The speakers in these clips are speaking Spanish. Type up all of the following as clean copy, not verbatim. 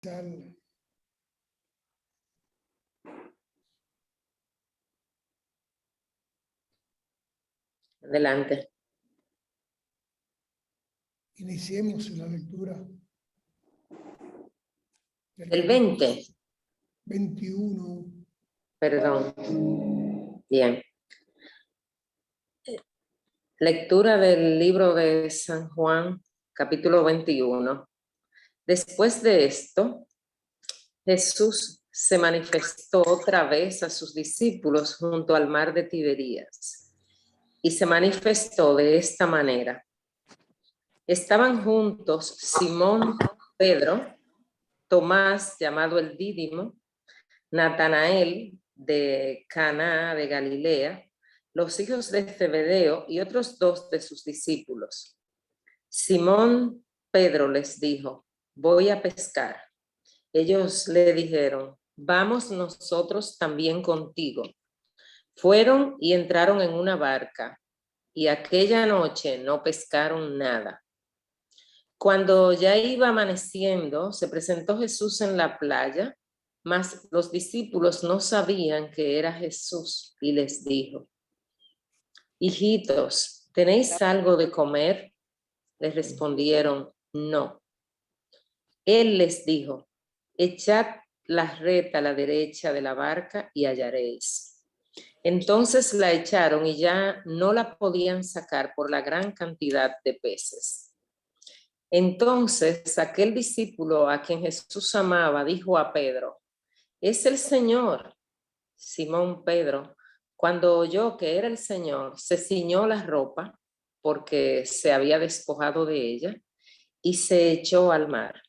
Tal. Adelante. Iniciemos la lectura El 20. 21. Perdón. Bien. Lectura del libro de San Juan, capítulo 21. Después de esto, Jesús se manifestó otra vez a sus discípulos junto al mar de Tiberías, y se manifestó de esta manera. Estaban juntos Simón, Pedro, Tomás, llamado el Dídimo, Natanael de Caná de Galilea, los hijos de Zebedeo y otros 2 de sus discípulos. Simón Pedro les dijo: voy a pescar. Ellos le dijeron: vamos nosotros también contigo. Fueron y entraron en una barca, y aquella noche no pescaron nada. Cuando ya iba amaneciendo, se presentó Jesús en la playa, mas los discípulos no sabían que era Jesús, y les dijo: hijitos, ¿tenéis algo de comer? Les respondieron: no. Él les dijo: echad la red a la derecha de la barca y hallaréis. Entonces la echaron y ya no la podían sacar por la gran cantidad de peces. Entonces aquel discípulo a quien Jesús amaba dijo a Pedro: es el Señor. Simón Pedro, cuando oyó que era el Señor, se ciñó la ropa porque se había despojado de ella y se echó al mar.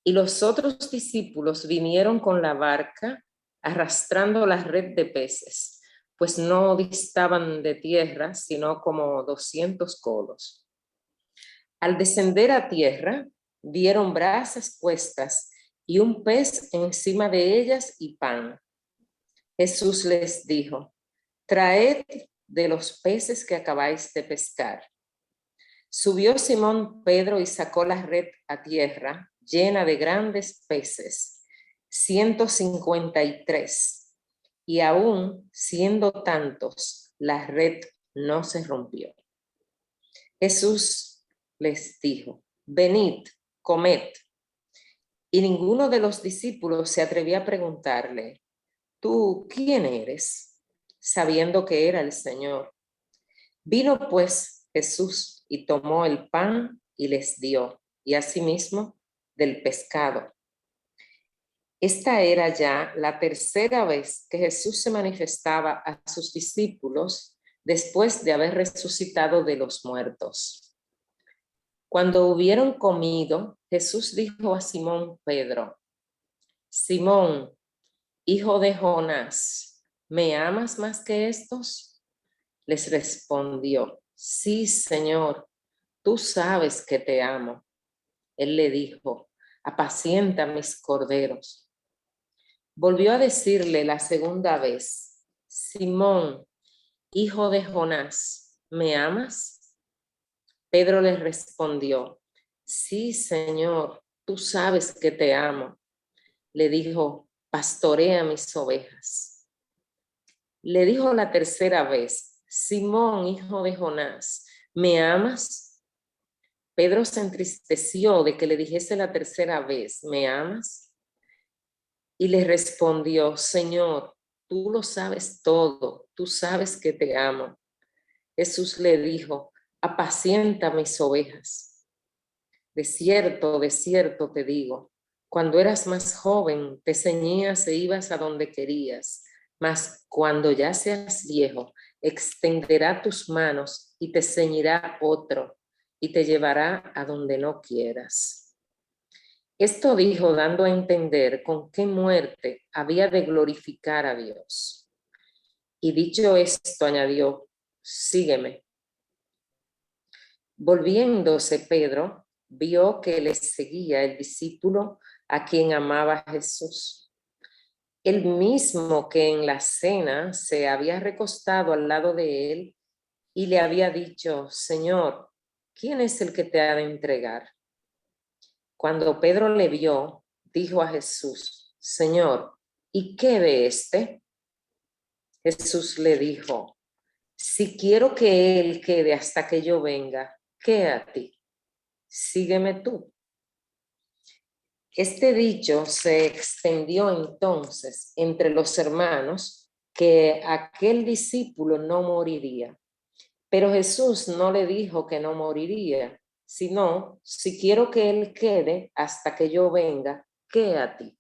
Y los otros discípulos vinieron con la barca arrastrando la red de peces, pues no distaban de tierra sino como 200 codos. Al descender a tierra, vieron brasas puestas y un pez encima de ellas y pan. Jesús les dijo: traed de los peces que acabáis de pescar. Subió Simón Pedro y sacó la red a tierra, llena de grandes peces, 153, y aún siendo tantos, la red no se rompió. Jesús les dijo: venid, comed. Y ninguno de los discípulos se atrevía a preguntarle: ¿tú quién eres?, sabiendo que era el Señor. Vino pues Jesús y tomó el pan y les dio, y asimismo del pescado. Esta era ya la tercera vez que Jesús se manifestaba a sus discípulos después de haber resucitado de los muertos. Cuando hubieron comido, Jesús dijo a Simón Pedro: Simón, hijo de Jonás, ¿me amas más que estos? Les respondió: sí, Señor, tú sabes que te amo. Él le dijo: apacienta mis corderos. Volvió a decirle la segunda vez: Simón, hijo de Jonás, ¿me amas? Pedro le respondió: sí, Señor, tú sabes que te amo. Le dijo: pastorea mis ovejas. Le dijo la tercera vez: Simón, hijo de Jonás, ¿me amas? Pedro se entristeció de que le dijese la tercera vez: ¿me amas? Y le respondió: Señor, tú lo sabes todo, tú sabes que te amo. Jesús le dijo: apacienta mis ovejas. De cierto te digo, cuando eras más joven te ceñías e ibas a donde querías, mas cuando ya seas viejo, extenderá tus manos y te ceñirá otro y te llevará a donde no quieras. Esto dijo dando a entender con qué muerte había de glorificar a Dios. Y dicho esto, añadió: sígueme. Volviéndose Pedro, vio que le seguía el discípulo a quien amaba Jesús, el mismo que en la cena se había recostado al lado de él y le había dicho: Señor, ¿quién es el que te ha de entregar? Cuando Pedro le vio, dijo a Jesús: Señor, ¿y qué ve este? Jesús le dijo: si quiero que él quede hasta que yo venga, ¿qué a ti? Sígueme tú. Este dicho se extendió entonces entre los hermanos que aquel discípulo no moriría. Pero Jesús no le dijo que no moriría, sino: si quiero que él quede hasta que yo venga, ¿qué a ti?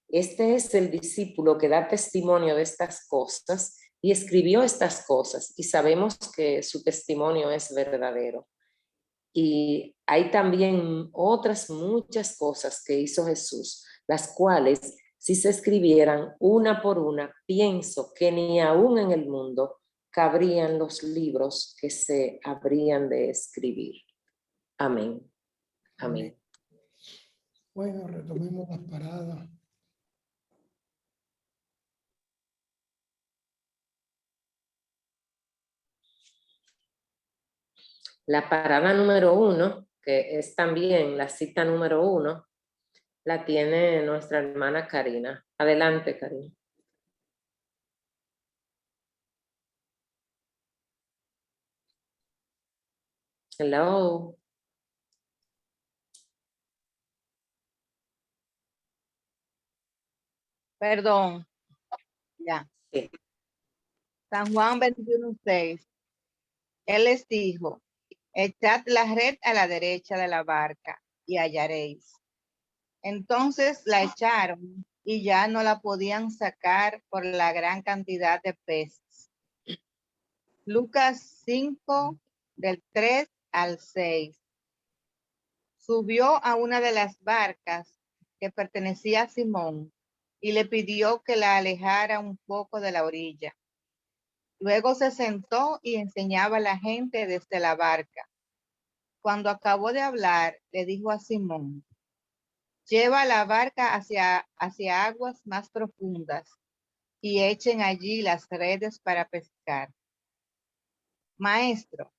Este es el discípulo que da testimonio de estas cosas y escribió estas cosas, y sabemos que su testimonio es verdadero. Y hay también otras muchas cosas que hizo Jesús, las cuales, si se escribieran una por una, pienso que ni aún en el mundo cabrían los libros que se habrían de escribir. Amén. Amén. Bueno, retomemos las paradas. La parada número 1, que es también la cita número 1, la tiene nuestra hermana Karina. Adelante, Karina. Hello. Perdón, ya. Sí. San Juan 21:6. Él les dijo: echad la red a la derecha de la barca y hallaréis. Entonces la echaron y ya no la podían sacar por la gran cantidad de peces. Lucas 5, del 3 al 6. Subió a una de las barcas que pertenecía a Simón y le pidió que la alejara un poco de la orilla. Luego se sentó y enseñaba a la gente desde la barca. Cuando acabó de hablar, le dijo a Simón: lleva la barca hacia aguas más profundas y echen allí las redes para pescar. Maestro,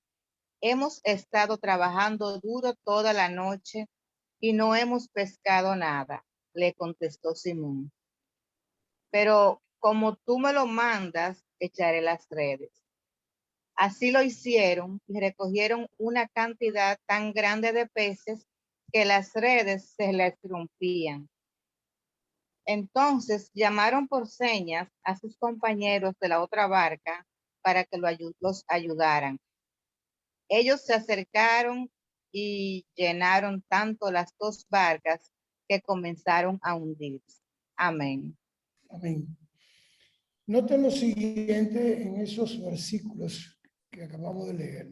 hemos estado trabajando duro toda la noche y no hemos pescado nada, le contestó Simón. Pero como tú me lo mandas, echaré las redes. Así lo hicieron y recogieron una cantidad tan grande de peces que las redes se les rompían. Entonces llamaron por señas a sus compañeros de la otra barca para que los ayudaran. Ellos se acercaron y llenaron tanto las dos barcas que comenzaron a hundirse. Amén. Amén. Noten lo siguiente en esos versículos que acabamos de leer.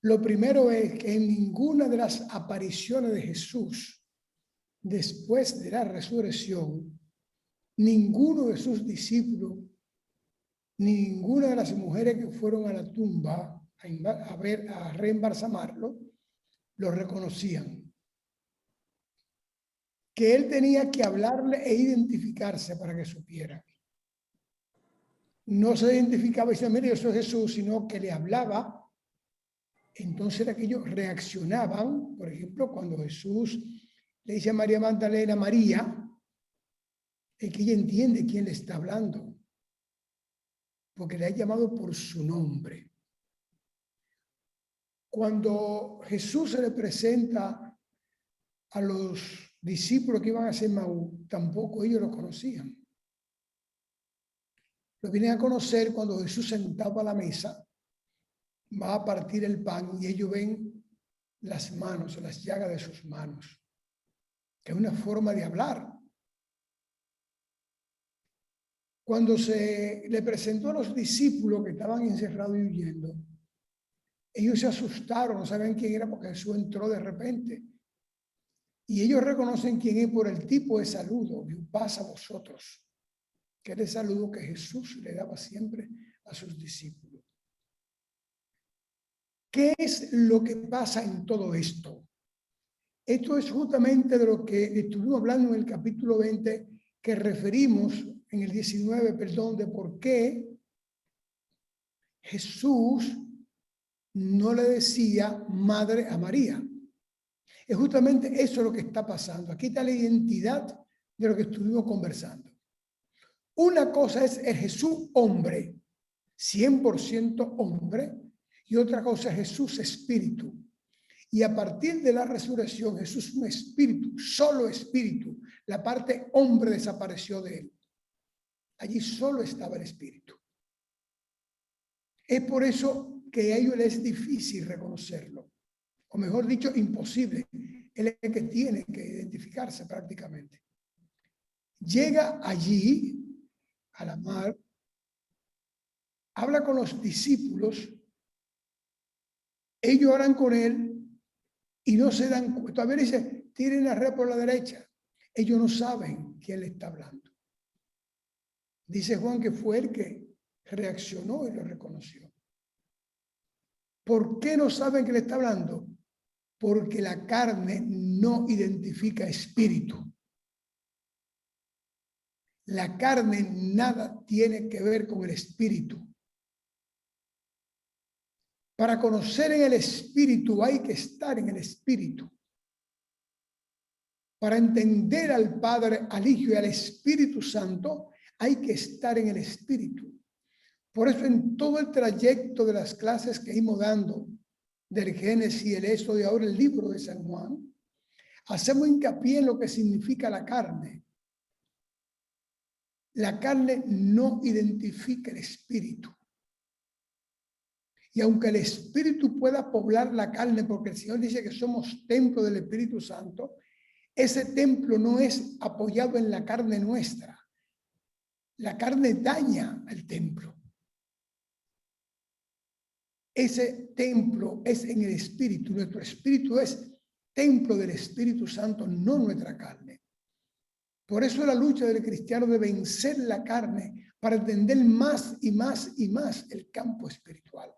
Lo primero es que en ninguna de las apariciones de Jesús después de la resurrección, ninguno de sus discípulos, ninguna de las mujeres que fueron a la tumba a reembalsamarlo, lo reconocían. Que él tenía que hablarle e identificarse para que supieran. No se identificaba y decía: mire, yo soy Jesús, sino que le hablaba. Entonces era que ellos reaccionaban. Por ejemplo, cuando Jesús le dice a María Magdalena: María, es que ella entiende quién le está hablando, porque le ha llamado por su nombre. Cuando Jesús se le presenta a los discípulos que iban a hacer Maú, tampoco ellos lo conocían. Lo vienen a conocer cuando Jesús, sentado a la mesa, va a partir el pan y ellos ven las manos, las llagas de sus manos, que es una forma de hablar. Cuando se le presentó a los discípulos que estaban encerrados y huyendo, ellos se asustaron, no sabían quién era porque Jesús entró de repente. Y ellos reconocen quién es por el tipo de saludo, que pasa a vosotros, que es el saludo que Jesús le daba siempre a sus discípulos. ¿Qué es lo que pasa en todo esto? Esto es justamente de lo que estuvimos hablando en el capítulo 20, que referimos en el 19, perdón, de por qué Jesús no le decía madre a María. Es justamente eso lo que está pasando. Aquí está la identidad de lo que estuvimos conversando. Una cosa es el Jesús hombre, 100% hombre, y otra cosa es Jesús espíritu. Y a partir de la resurrección, Jesús es un espíritu, solo espíritu. La parte hombre desapareció de él. Allí solo estaba el espíritu. Es por eso que a ellos les es difícil reconocerlo. O mejor dicho, imposible. Él es el que tiene que identificarse prácticamente. Llega allí, a la mar, habla con los discípulos, ellos oran con él y no se dan cuenta. A ver, dice, tiren la red por la derecha. Ellos no saben quién le está hablando. Dice Juan que fue el que reaccionó y lo reconoció. ¿Por qué no saben que le está hablando? Porque la carne no identifica espíritu. La carne nada tiene que ver con el espíritu. Para conocer en el espíritu hay que estar en el espíritu. Para entender al Padre, al Hijo y al Espíritu Santo hay que estar en el espíritu. Por eso en todo el trayecto de las clases que íbamos dando del Génesis y el Éxodo y ahora el libro de San Juan, hacemos hincapié en lo que significa la carne. La carne no identifica el espíritu. Y aunque el espíritu pueda poblar la carne, porque el Señor dice que somos templo del Espíritu Santo, ese templo no es apoyado en la carne nuestra. La carne daña al templo. Ese templo es en el espíritu. Nuestro espíritu es templo del Espíritu Santo, no nuestra carne. Por eso la lucha del cristiano de vencer la carne para entender más y más y más el campo espiritual.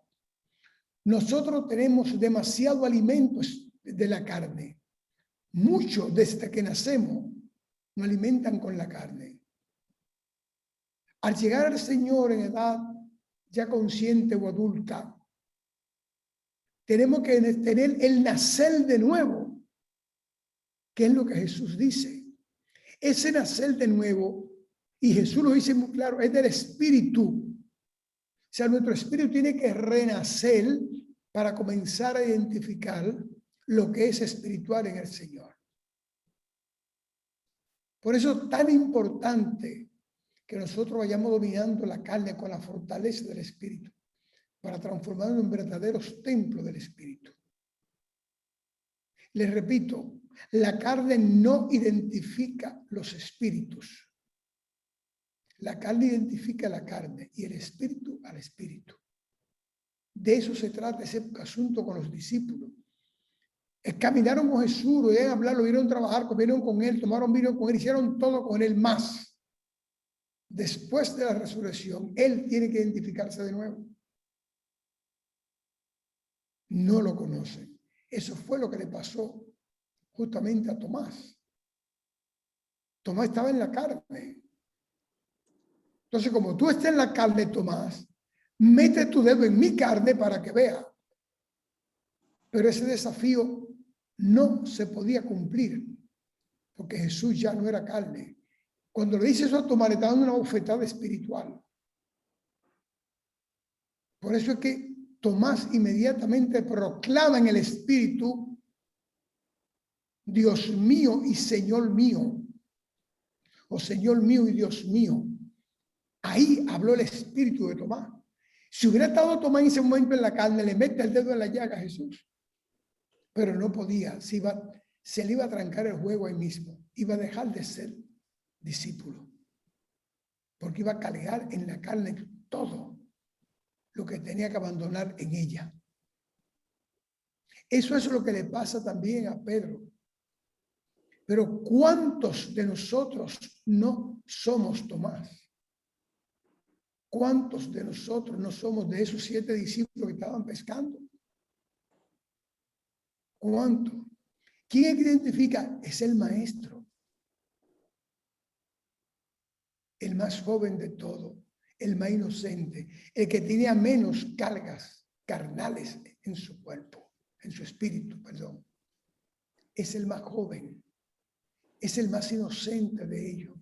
Nosotros tenemos demasiado alimentos de la carne. Mucho desde que nacemos nos alimentan con la carne. Al llegar al Señor en edad ya consciente o adulta, tenemos que tener el nacer de nuevo, que es lo que Jesús dice. Ese nacer de nuevo, y Jesús lo dice muy claro, es del espíritu. O sea, nuestro espíritu tiene que renacer para comenzar a identificar lo que es espiritual en el Señor. Por eso es tan importante que nosotros vayamos dominando la carne con la fortaleza del espíritu para transformarnos en verdaderos templos del espíritu. Les repito, la carne no identifica los espíritus. La carne identifica la carne y el espíritu al espíritu. De eso se trata ese asunto con los discípulos. Caminaron con Jesús, lo oyeron hablar, lo vieron trabajar, comieron con él, tomaron vino con él, hicieron todo con él más. Después de la resurrección, él tiene que identificarse de nuevo. No lo conocen. Eso fue lo que le pasó justamente a Tomás. Tomás estaba en la carne. Entonces, como tú estás en la carne, Tomás, mete tu dedo en mi carne para que vea. Pero ese desafío no se podía cumplir, porque Jesús ya no era carne. Cuando le dice eso a Tomás, le está dando una bofetada espiritual. Por eso es que Tomás inmediatamente proclama en el espíritu, Dios mío y Señor mío, o Señor mío y Dios mío. Ahí habló el espíritu de Tomás. Si hubiera estado Tomás en ese momento en la carne, le mete el dedo en la llaga a Jesús. Pero no podía, se le iba a trancar el juego ahí mismo. Iba a dejar de ser discípulo. Porque iba a cargar en la carne todo lo que tenía que abandonar en ella. Eso es lo que le pasa también a Pedro. Pero ¿cuántos de nosotros no somos Tomás? ¿Cuántos de nosotros no somos de esos 7 discípulos que estaban pescando? ¿Cuánto? ¿Quién identifica? Es el maestro. El más joven de todo, el más inocente, el que tenía menos cargas carnales en su cuerpo, en su espíritu, perdón. es el más joven, es el más inocente de ellos,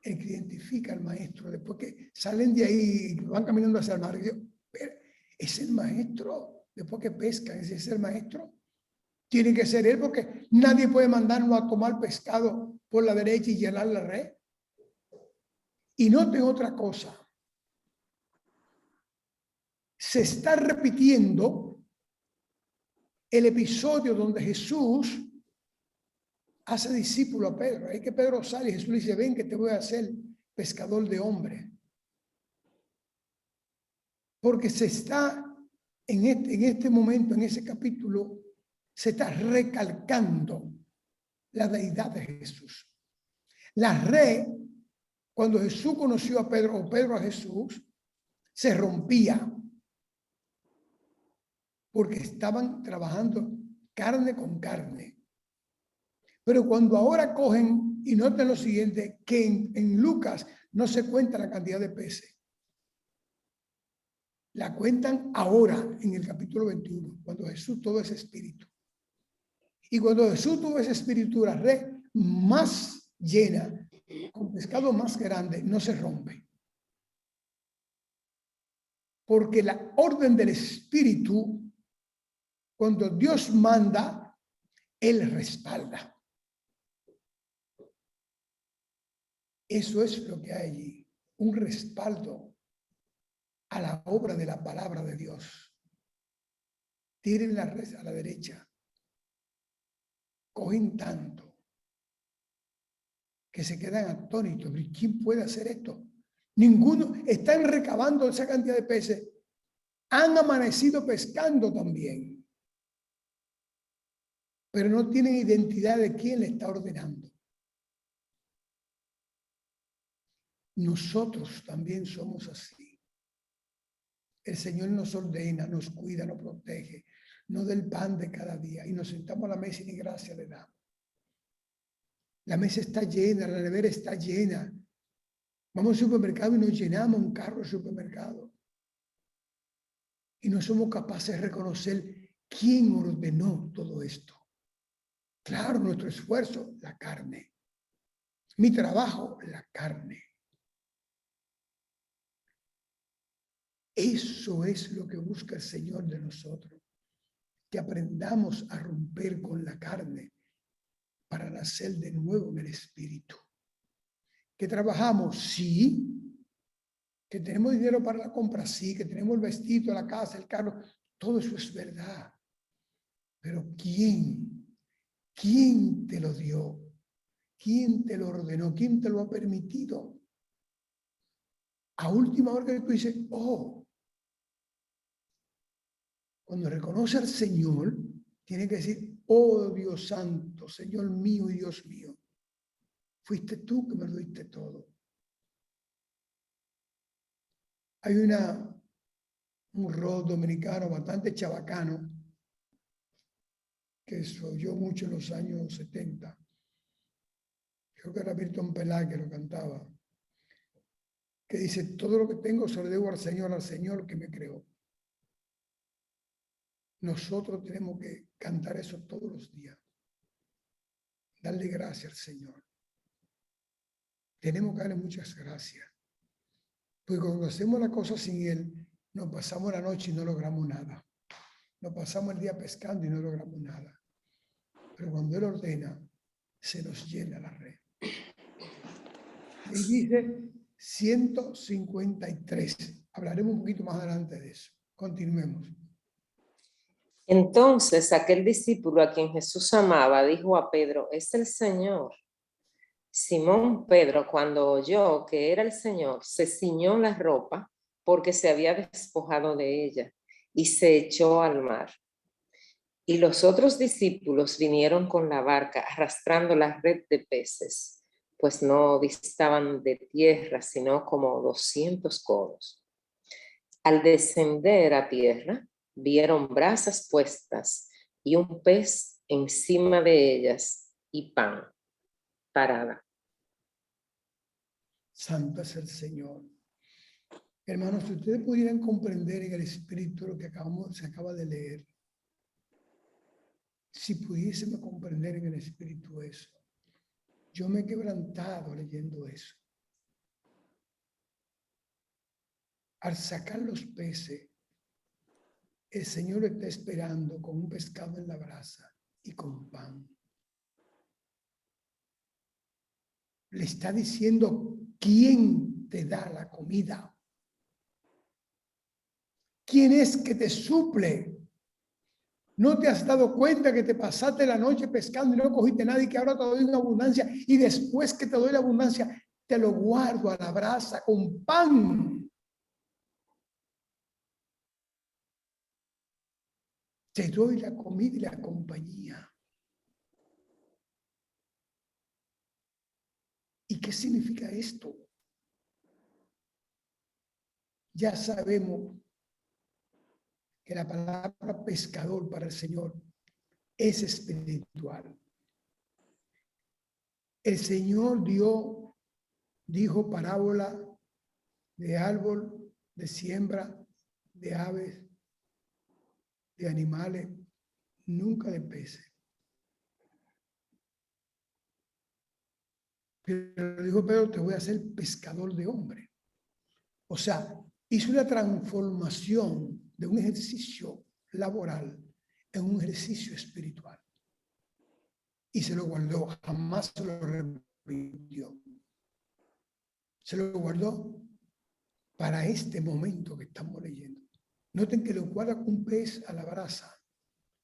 el que identifica al maestro. Después que salen de ahí y van caminando hacia el mar, y digo, es el maestro. Después que pescan, ese es el maestro. Tiene que ser él, porque nadie puede mandarnos a tomar pescado por la derecha y llenar la red. Y noten otra cosa. Se está repitiendo el episodio donde Jesús hace discípulo a Pedro. Es que Pedro sale y Jesús le dice, ven que te voy a hacer pescador de hombres. Porque se está en este momento, en ese capítulo, se está recalcando la deidad de Jesús. La red, cuando Jesús conoció a Pedro o Pedro a Jesús, se rompía porque estaban trabajando carne con carne. Pero cuando ahora cogen, y noten lo siguiente, que en Lucas no se cuenta la cantidad de peces. La cuentan ahora en el capítulo 21, cuando Jesús todo es espíritu. Y cuando Jesús tuvo ese espíritu, la red más llena, con pescado más grande, no se rompe. Porque la orden del espíritu, cuando Dios manda, Él respalda. Eso es lo que hay allí, un respaldo a la obra de la palabra de Dios. Tiren la red a la derecha. Cogen tanto que se quedan atónitos. ¿Quién puede hacer esto? Ninguno. Están recabando esa cantidad de peces. Han amanecido pescando también. Pero no tienen identidad de quién le está ordenando. Nosotros también somos así. El Señor nos ordena, nos cuida, nos protege, nos da el pan de cada día y nos sentamos a la mesa y ni gracia le damos. La mesa está llena, la nevera está llena. Vamos al supermercado y nos llenamos un carro de supermercado. Y no somos capaces de reconocer quién ordenó todo esto. Claro, nuestro esfuerzo, la carne. Mi trabajo, la carne. Eso es lo que busca el Señor de nosotros. Que aprendamos a romper con la carne para nacer de nuevo en el Espíritu. Que trabajamos, sí. Que tenemos dinero para la compra, sí. Que tenemos el vestido, la casa, el carro. Todo eso es verdad. Pero ¿quién te lo dio? ¿Quién te lo ordenó? ¿Quién te lo ha permitido? A última hora que tú dices, oh, cuando reconoce al Señor, tiene que decir, oh Dios santo, Señor mío y Dios mío, fuiste tú que me lo diste todo. Hay un rock dominicano bastante chabacano que se oyó mucho en los años 70. Creo que era Milton Pelá que lo cantaba. Que dice, todo lo que tengo se lo debo al Señor que me creó. Nosotros tenemos que cantar eso todos los días. Darle gracias al Señor. Tenemos que darle muchas gracias. Porque cuando hacemos la cosa sin Él, nos pasamos la noche y no logramos nada. Nos pasamos el día pescando y no logramos nada. Pero cuando Él ordena, se nos llena la red. Y dice 153. Hablaremos un poquito más adelante de eso. Continuemos. Entonces aquel discípulo a quien Jesús amaba dijo a Pedro, es el Señor. Simón Pedro, cuando oyó que era el Señor, se ciñó la ropa porque se había despojado de ella y se echó al mar. Y los otros discípulos vinieron con la barca arrastrando la red de peces, pues no distaban de tierra sino como 200 codos. Al descender a tierra, vieron brasas puestas y un pez encima de ellas y pan parada. Santo es el Señor. Hermanos, si ustedes pudieran comprender en el Espíritu lo que se acaba de leer. Si pudiésemos comprender en el Espíritu eso. Yo me he quebrantado leyendo eso. Al sacar los peces, el Señor está esperando con un pescado en la brasa y con pan. Le está diciendo quién te da la comida. ¿Quién es que te suple? ¿No te has dado cuenta que te pasaste la noche pescando y no cogiste nada y que ahora te doy una abundancia y después que te doy la abundancia te lo guardo a la brasa con pan? Te doy la comida y la compañía. ¿Y qué significa esto? Ya sabemos que la palabra pescador para el Señor es espiritual. El Señor dijo parábola de árbol, de siembra, de aves, de animales, nunca de peces. Pero dijo Pedro, te voy a hacer pescador de hombres. O sea, hizo una transformación de un ejercicio laboral en un ejercicio espiritual. Y se lo guardó, jamás se lo repitió. Se lo guardó para este momento que estamos leyendo. Noten que lo guarda con un pez a la brasa,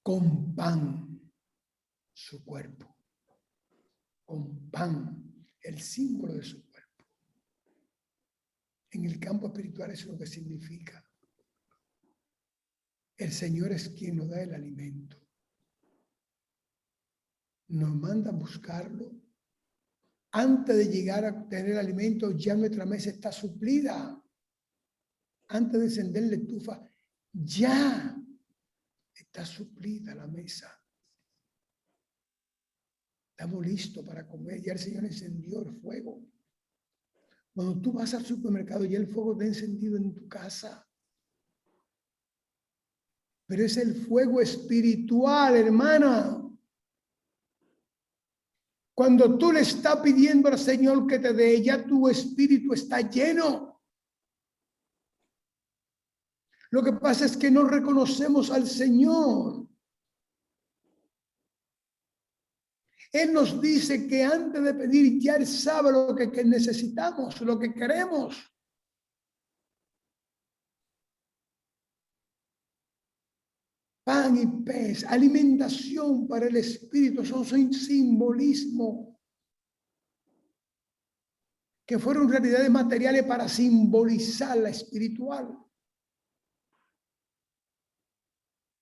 con pan, su cuerpo, con pan, el símbolo de su cuerpo. En el campo espiritual eso es lo que significa. El Señor es quien nos da el alimento. Nos manda a buscarlo. Antes de llegar a tener alimento, ya nuestra mesa está suplida. Antes de encender la estufa, ya está suplida la mesa. Estamos listos para comer. Ya el Señor encendió el fuego. Cuando tú vas al supermercado, ya el fuego está encendido en tu casa. Pero es el fuego espiritual, hermana. Cuando tú le estás pidiendo al Señor que te dé, ya tu espíritu está lleno. Lo que pasa es que no reconocemos al Señor. Él nos dice que antes de pedir, ya Él sabe lo que necesitamos, lo que queremos. Pan y pez, alimentación para el espíritu, son simbolismo. Que fueron realidades materiales para simbolizar la espiritual.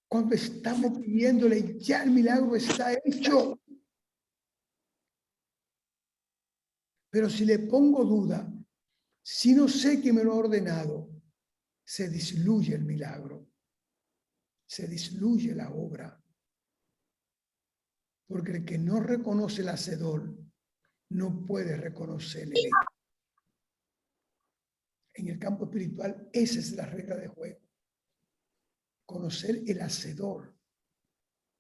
Cuando estamos pidiéndole, ya el milagro está hecho. Pero si le pongo duda, si no sé que me lo ha ordenado, se disluye el milagro. Se disluye la obra. Porque el que no reconoce el hacedor, no puede reconocer el hecho. En el campo espiritual, esa es la regla de juego. Conocer el hacedor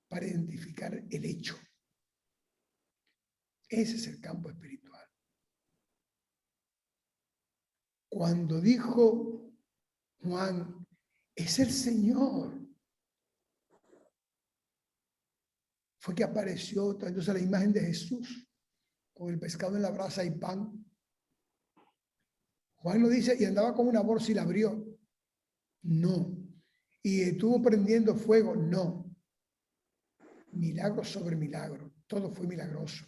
para identificar el hecho. Ese es el campo espiritual. Cuando dijo Juan, es el Señor, fue que apareció entonces la imagen de Jesús con el pescado en la brasa y pan. Juan lo dice y andaba con una bolsa y la abrió. No. Y estuvo prendiendo fuego. No. Milagro sobre milagro. Todo fue milagroso.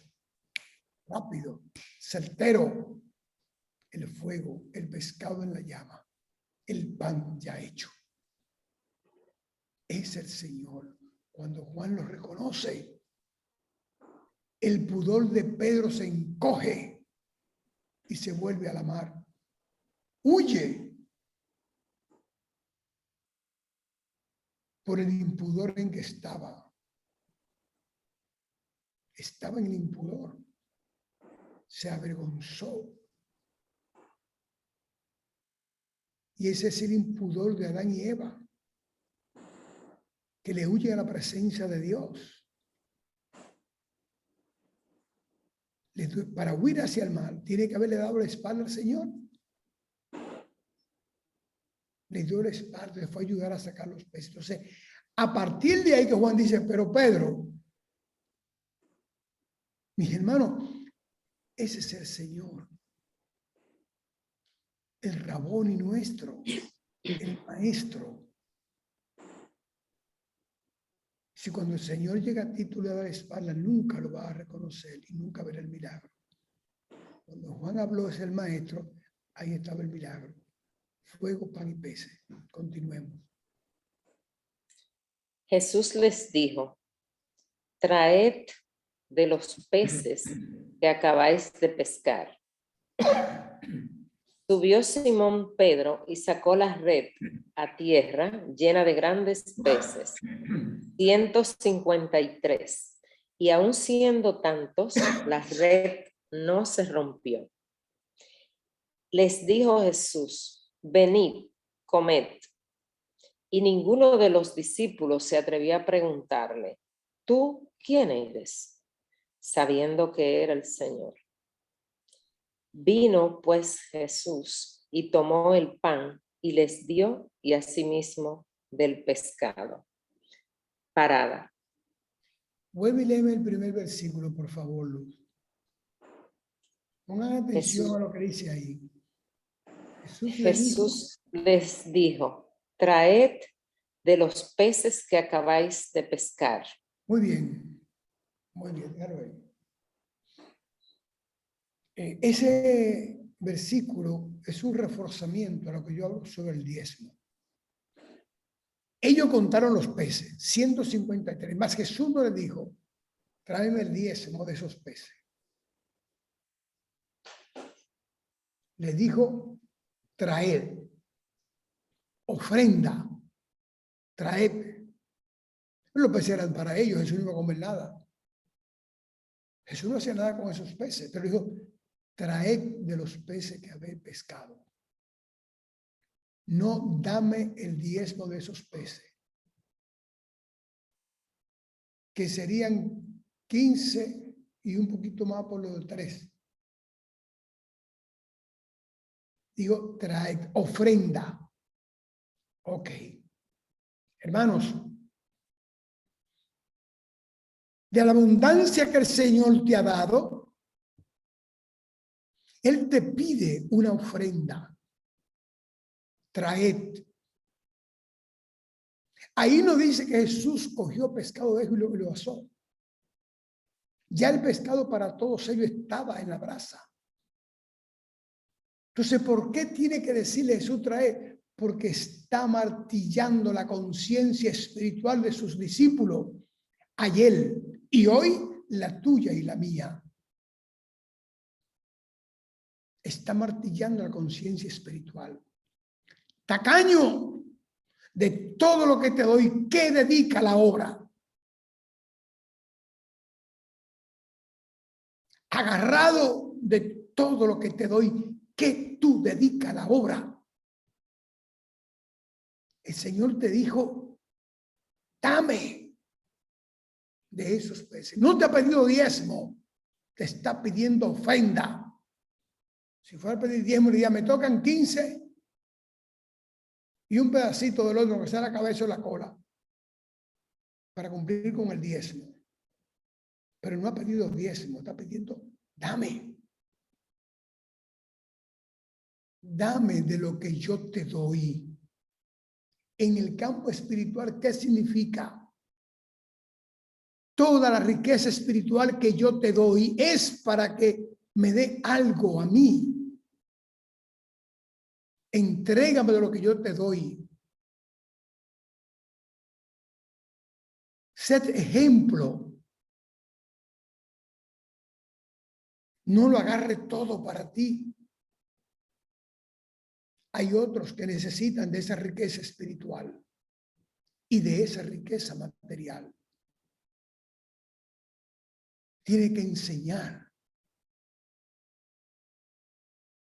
Rápido. Certero. El fuego, el pescado en la llama, el pan ya hecho. Es el Señor. Cuando Juan lo reconoce, el pudor de Pedro se encoge y se vuelve a la mar. Huye por el impudor en que estaba. Estaba en el impudor. Se avergonzó. Y ese es el impudor de Adán y Eva, que le huyen a la presencia de Dios. Para huir hacia el mal, tiene que haberle dado la espalda al Señor. Le dio la espalda, le fue a ayudar a sacar los peces. Entonces, a partir de ahí que Juan dice, pero Pedro, mis hermanos, ese es el Señor, el Raboni nuestro, el Maestro. Si cuando el Señor llega a ti, tú le das la espalda, nunca lo vas a reconocer y nunca verá el milagro. Cuando Juan habló, es el Maestro, ahí estaba el milagro. Fuego, pan y peces. Continuemos. Jesús les dijo, traed de los peces que acabáis de pescar. Subió Simón Pedro y sacó la red a tierra llena de grandes peces, 153, y aun siendo tantos, la red no se rompió. Les dijo Jesús, venid, comed. Y ninguno de los discípulos se atrevía a preguntarle, ¿tú quién eres? Sabiendo que era el Señor. Vino pues Jesús y tomó el pan y les dio, y asimismo del pescado. Parada. Vuelve y léeme el primer versículo, por favor, Luz. Pongan atención a lo que dice ahí. Jesús les dijo, traed de los peces que acabáis de pescar. Muy bien, claro. Ese versículo es un reforzamiento a lo que yo hablo sobre el diezmo. Ellos contaron los peces, 153, más Jesús no les dijo, tráeme el diezmo de esos peces. Les dijo, traed, ofrenda, traed. Los peces eran para ellos, Jesús no iba a comer nada. Jesús no hacía nada con esos peces, pero dijo, traed de los peces que habéis pescado. No dame el diezmo de esos peces, que serían 15 y un poquito más por los 3. Digo, traed, ofrenda. Ok. Hermanos, de la abundancia que el Señor te ha dado, Él te pide una ofrenda. Traed. Ahí no dice que Jesús cogió pescado de ellos y lo asó. Ya el pescado para todos ellos estaba en la brasa. Entonces, ¿por qué tiene que decirle Jesús traed? Porque está martillando la conciencia espiritual de sus discípulos ayer y hoy la tuya y la mía. Está martillando la conciencia espiritual. Tacaño, de todo lo que te doy, ¿qué dedica la obra? Agarrado de todo lo que te doy, ¿qué tú dedica la obra? El Señor te dijo, dame de esos peces. No te ha pedido diezmo, te está pidiendo ofrenda. Si fuera a pedir diezmo, le diría, me tocan 15 y un pedacito del otro que sea la cabeza o la cola para cumplir con el diezmo. Pero no ha pedido diezmo, está pidiendo, dame. Dame de lo que yo te doy. En el campo espiritual, ¿qué significa? Toda la riqueza espiritual que yo te doy es para que me dé algo a mí. Entrégame de lo que yo te doy. Sed ejemplo. No lo agarre todo para ti. Hay otros que necesitan de esa riqueza espiritual y de esa riqueza material. Tiene que enseñar.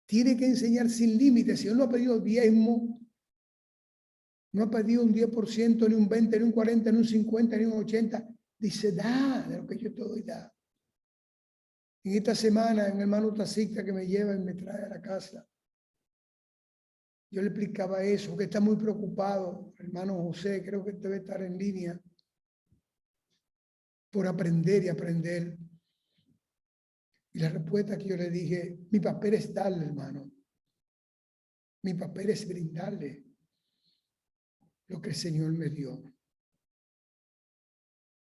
Tiene que enseñar sin límites. Si él no ha pedido diezmo, no ha pedido un 10%, ni un 20%, ni un 40%, ni un 50%, ni un 80%, dice, da de lo que yo te doy, da. En esta semana, un hermano taxista que me lleva y me trae a la casa, yo le explicaba eso, que está muy preocupado, hermano José, creo que debe estar en línea, por aprender y aprender. Y la respuesta que yo le dije, mi papel es darle, hermano. Mi papel es brindarle lo que el Señor me dio.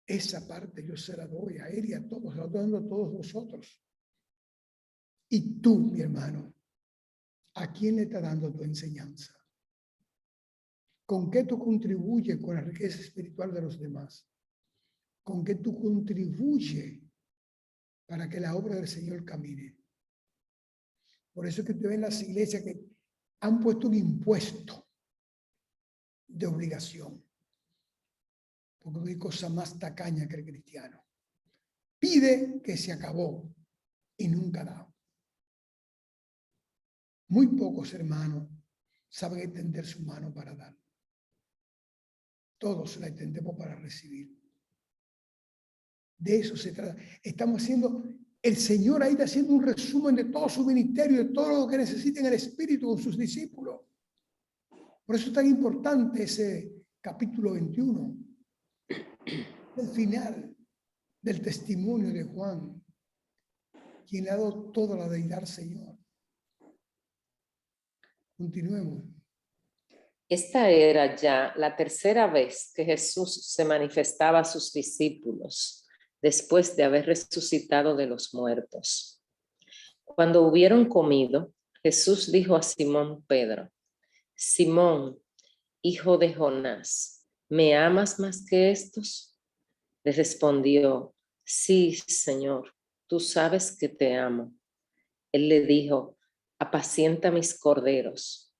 Esa parte yo se la doy a él y a todos, la doy a todos vosotros. Y tú, mi hermano, ¿a quién le estás dando tu enseñanza? ¿Con qué tú contribuyes con la riqueza espiritual de los demás? ¿Con qué tú contribuyes para que la obra del Señor camine? Por eso es que usted ve en las iglesias que han puesto un impuesto de obligación. Porque no hay cosa más tacaña que el cristiano. Pide que se acabó y nunca da. Muy pocos hermanos saben extender su mano para dar. Todos la extendemos para recibir. De eso se trata. Estamos haciendo, el Señor ahí está haciendo un resumen de todo su ministerio, de todo lo que necesita en el Espíritu con sus discípulos. Por eso es tan importante ese capítulo 21. El final del testimonio de Juan, quien le ha dado toda la deidad al Señor. Continuemos. Esta era ya la tercera vez que Jesús se manifestaba a sus discípulos después de haber resucitado de los muertos. Cuando hubieron comido, Jesús dijo a Simón Pedro: Simón, hijo de Jonás, ¿me amas más que estos? Le respondió: sí, Señor, tú sabes que te amo. Él le dijo: apacienta mis corderos.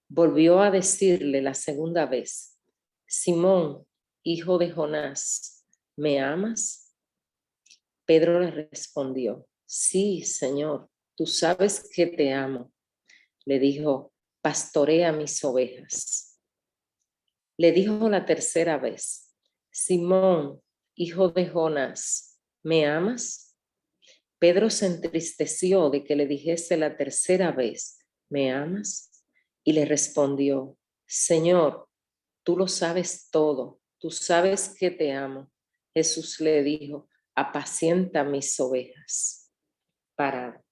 Volvió a decirle la segunda vez: Simón, hijo de Jonás, ¿me amas? Pedro le respondió: sí, Señor, tú sabes que te amo. Le dijo: pastorea mis ovejas. Le dijo la tercera vez: Simón, hijo de Jonás, ¿me amas? Pedro se entristeció de que le dijese la tercera vez: ¿me amas? Y le respondió: Señor, tú lo sabes todo, tú sabes que te amo. Jesús le dijo: apacienta mis ovejas. Parado.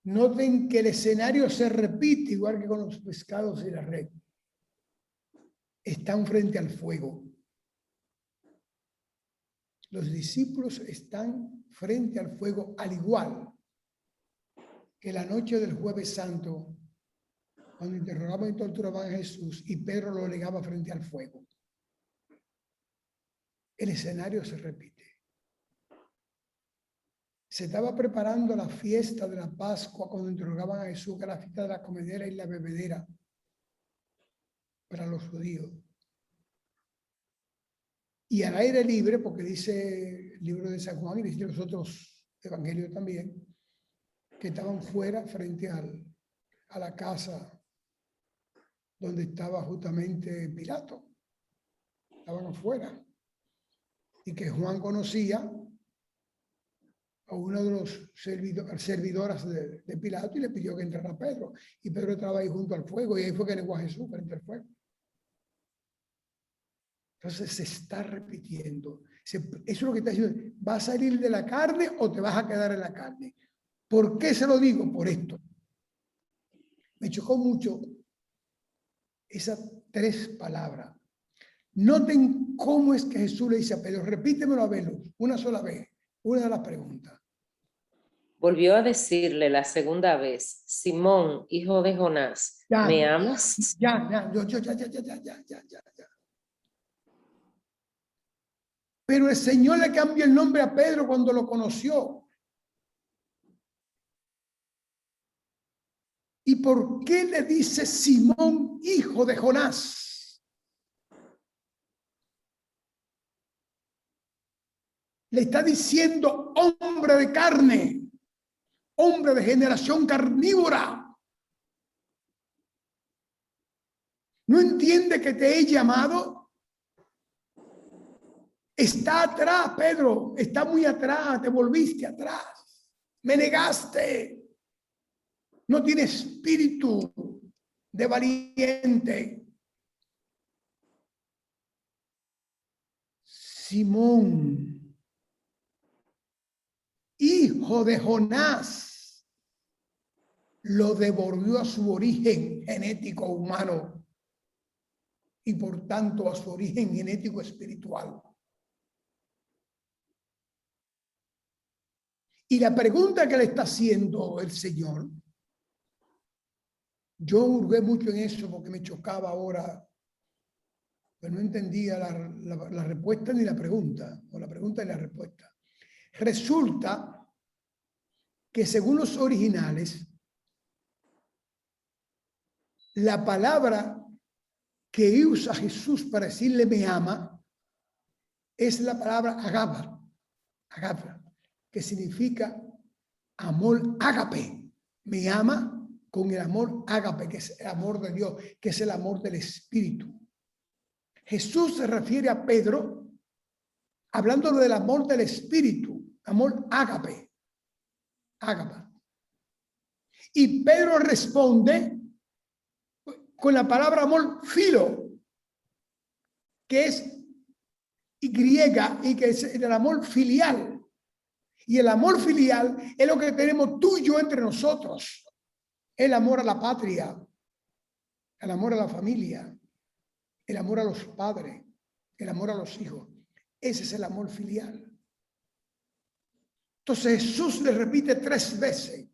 Noten que el escenario se repite igual que con los pescados y la red. Están frente al fuego. Los discípulos están frente al fuego, al igual que la noche del Jueves Santo, cuando interrogaban y torturaban a Jesús y Pedro lo legaba frente al fuego. El escenario se repite. Se estaba preparando la fiesta de la Pascua cuando interrogaban a Jesús, que era la fiesta de la comedera y la bebedera para los judíos. Y al aire libre, porque dice el libro de San Juan y dice los otros evangelios también, que estaban fuera frente a la casa donde estaba justamente Pilato. Estaban afuera. Y que Juan conocía a uno de los servidoras de Pilato y le pidió que entrara a Pedro. Y Pedro estaba ahí junto al fuego y ahí fue que negó a Jesús frente al fuego. Entonces se está repitiendo. Eso es lo que está diciendo. ¿Vas a salir de la carne o te vas a quedar en la carne? ¿Por qué se lo digo? Por esto. Me chocó mucho esas tres palabras. Noten cómo es que Jesús le dice a Pedro, repítemelo a verlo, una sola vez, una de las preguntas. Volvió a decirle la segunda vez: Simón, hijo de Jonás, Ya, ¿me amas? Ya. Pero el Señor le cambió el nombre a Pedro cuando lo conoció. ¿Y por qué le dice Simón, hijo de Jonás? Le está diciendo hombre de carne, hombre de generación carnívora. ¿No entiende que te he llamado? Está atrás, Pedro, está muy atrás, te volviste atrás, me negaste. No tiene espíritu de valiente. Simón, hijo de Jonás, lo devolvió a su origen genético humano y por tanto a su origen genético espiritual. Y la pregunta que le está haciendo el Señor, yo hurgué mucho en eso porque me chocaba ahora, pero no entendía la respuesta ni la pregunta, o la pregunta y la respuesta. Resulta que según los originales, la palabra que usa Jesús para decirle me ama es la palabra agapa, que significa amor ágape. Me ama con el amor ágape, que es el amor de Dios, que es el amor del Espíritu. Jesús se refiere a Pedro hablando del amor del Espíritu, amor ágape. Y Pedro responde con la palabra amor filo, que es griega y que es el amor filial. Y el amor filial es lo que tenemos tú y yo entre nosotros. El amor a la patria, el amor a la familia, el amor a los padres, el amor a los hijos. Ese es el amor filial. Entonces Jesús le repite 3 veces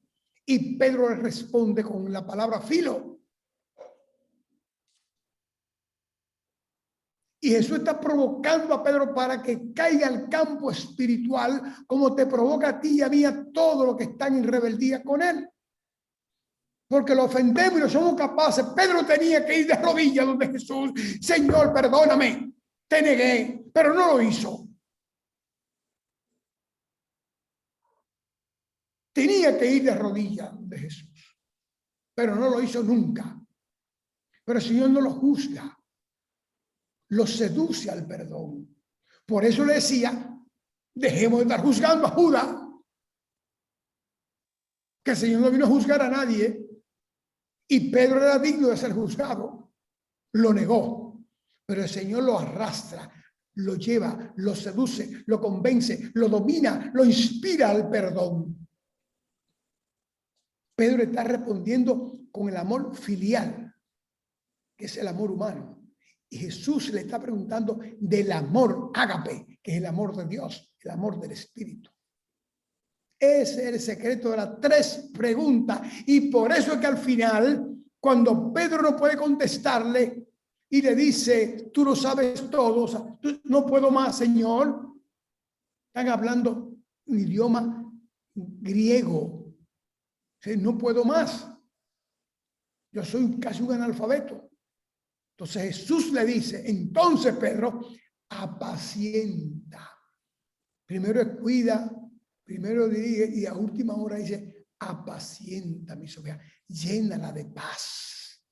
y Pedro le responde con la palabra filo. Y Jesús está provocando a Pedro para que caiga al campo espiritual como te provoca a ti y a mí, a todos los que están en rebeldía con él. Porque lo ofendemos y no somos capaces. Pedro tenía que ir de rodillas donde Jesús. Señor, perdóname, te negué, pero no lo hizo. Tenía que ir de rodillas donde Jesús, pero no lo hizo nunca. Pero el Señor no lo juzga. Lo seduce al perdón. Por eso le decía, dejemos de estar juzgando a Judas, que el Señor no vino a juzgar a nadie, y Pedro era digno de ser juzgado. Lo negó, pero el Señor lo arrastra, lo lleva, lo seduce, lo convence, lo domina, lo inspira al perdón. Pedro está respondiendo con el amor filial, que es el amor humano. Y Jesús le está preguntando del amor ágape, que es el amor de Dios, el amor del Espíritu. Ese es el secreto de las 3 preguntas. Y por eso es que al final, cuando Pedro no puede contestarle y le dice, tú lo sabes todo, o sea, no puedo más, Señor. Están hablando un idioma griego. No puedo más. Yo soy casi un analfabeto. Entonces Jesús le dice, entonces Pedro, apacienta. Primero cuida, primero dirige y a última hora dice, apacienta mis ovejas, llénala de paz.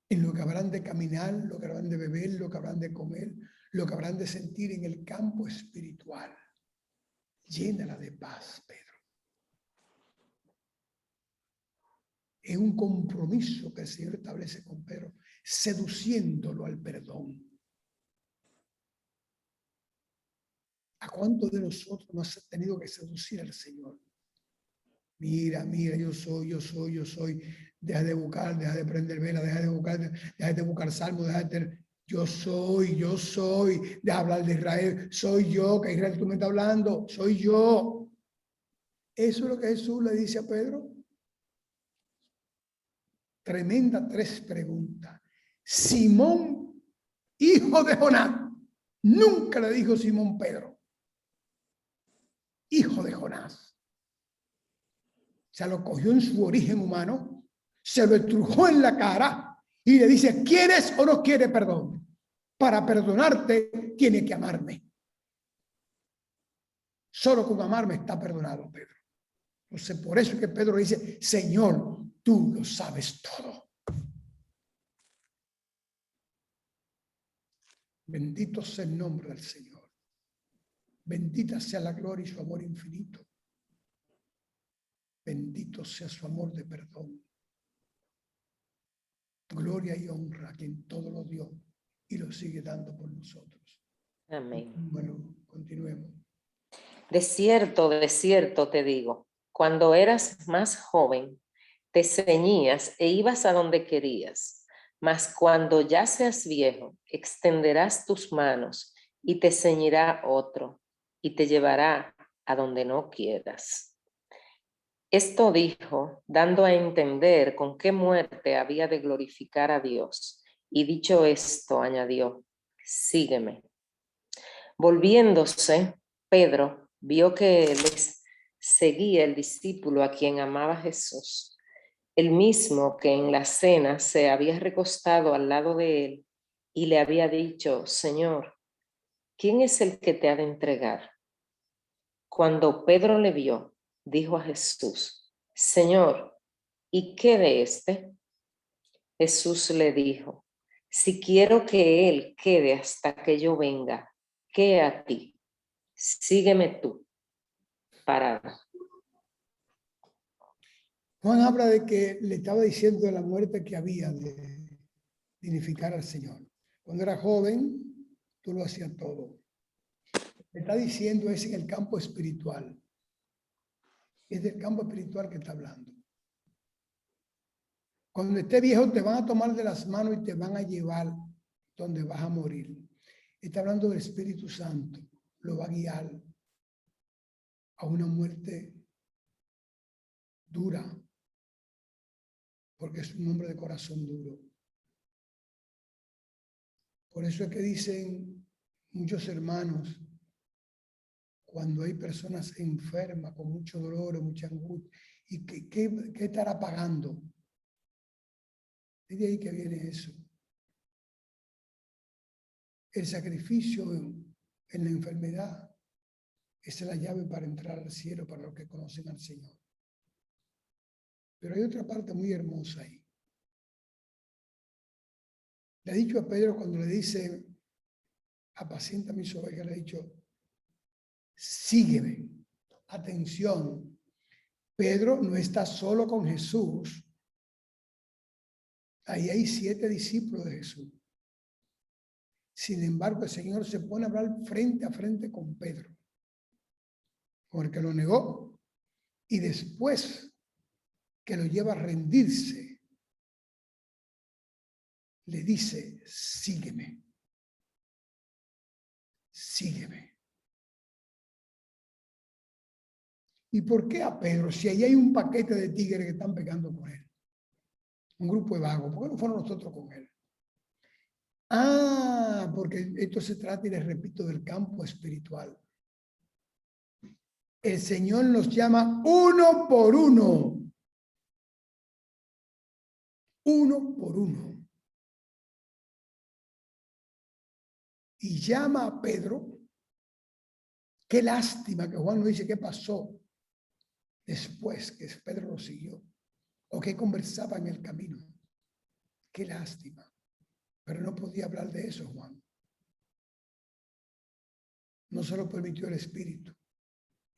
En lo que habrán de caminar, lo que habrán de beber, lo que habrán de comer, lo que habrán de sentir en el campo espiritual. Llénala de paz, Pedro. Es un compromiso que el Señor establece con Pedro, seduciéndolo al perdón. ¿A cuántos de nosotros nos ha tenido que seducir al Señor? Mira, yo soy. Deja de buscar, deja de prender vela, deja de buscar salmos, yo soy. Deja de hablar de Israel. Soy yo, que Israel tú me estás hablando. Soy yo. Eso es lo que Jesús le dice a Pedro. Tremenda 3 preguntas. Simón, hijo de Jonás. Nunca le dijo Simón Pedro. Hijo de Jonás. Se lo cogió en su origen humano, se lo estrujó en la cara y le dice, ¿quieres o no quieres perdón? Para perdonarte, tiene que amarme. Solo con amarme está perdonado, Pedro. Entonces, por eso es que Pedro dice, Señor, tú lo sabes todo. Bendito sea el nombre del Señor. Bendita sea la gloria y su amor infinito. Bendito sea su amor de perdón. Gloria y honra a quien todo lo dio y lo sigue dando por nosotros. Amén. Bueno, continuemos. De cierto te digo, cuando eras más joven, te ceñías e ibas a donde querías, mas cuando ya seas viejo, extenderás tus manos y te ceñirá otro y te llevará a donde no quieras. Esto dijo, dando a entender con qué muerte había de glorificar a Dios. Y dicho esto, añadió, sígueme. Volviéndose, Pedro vio que les seguía el discípulo a quien amaba Jesús, el mismo que en la cena se había recostado al lado de él y le había dicho, Señor, ¿quién es el que te ha de entregar? Cuando Pedro le vio, dijo a Jesús, Señor, ¿y qué de este? Jesús le dijo, si quiero que él quede hasta que yo venga, ¿qué a ti? Sígueme tú. Parada. Juan habla de que le estaba diciendo de la muerte que había de dignificar al Señor. Cuando era joven, tú lo hacías todo. Le está diciendo es en el campo espiritual. Es del campo espiritual que está hablando. Cuando estés viejo te van a tomar de las manos y te van a llevar donde vas a morir. Está hablando del Espíritu Santo. Lo va a guiar a una muerte dura. Porque es un hombre de corazón duro. Por eso es que dicen muchos hermanos, cuando hay personas enfermas, con mucho dolor, mucha angustia, ¿y qué estará pagando? Es de ahí que viene eso. El sacrificio en la enfermedad, esa es la llave para entrar al cielo, para los que conocen al Señor. Pero hay otra parte muy hermosa ahí. Le ha dicho a Pedro cuando le dice, apacienta mis ovejas, le ha dicho, sígueme. Atención, Pedro no está solo con Jesús. Ahí hay 7 discípulos de Jesús. Sin embargo, el Señor se pone a hablar frente a frente con Pedro, con el que lo negó, y después que lo lleva a rendirse, le dice, sígueme, sígueme. ¿Y por qué a Pedro? Si ahí hay un paquete de tigres que están pegando con él, un grupo de vagos, ¿por qué no fueron nosotros con él? Ah, porque esto se trata, y les repito, del campo espiritual. El Señor nos llama uno por uno. Uno por uno. Y llama a Pedro. Qué lástima que Juan no dice qué pasó después que Pedro lo siguió. O qué conversaba en el camino. Qué lástima. Pero no podía hablar de eso, Juan. No se lo permitió el Espíritu.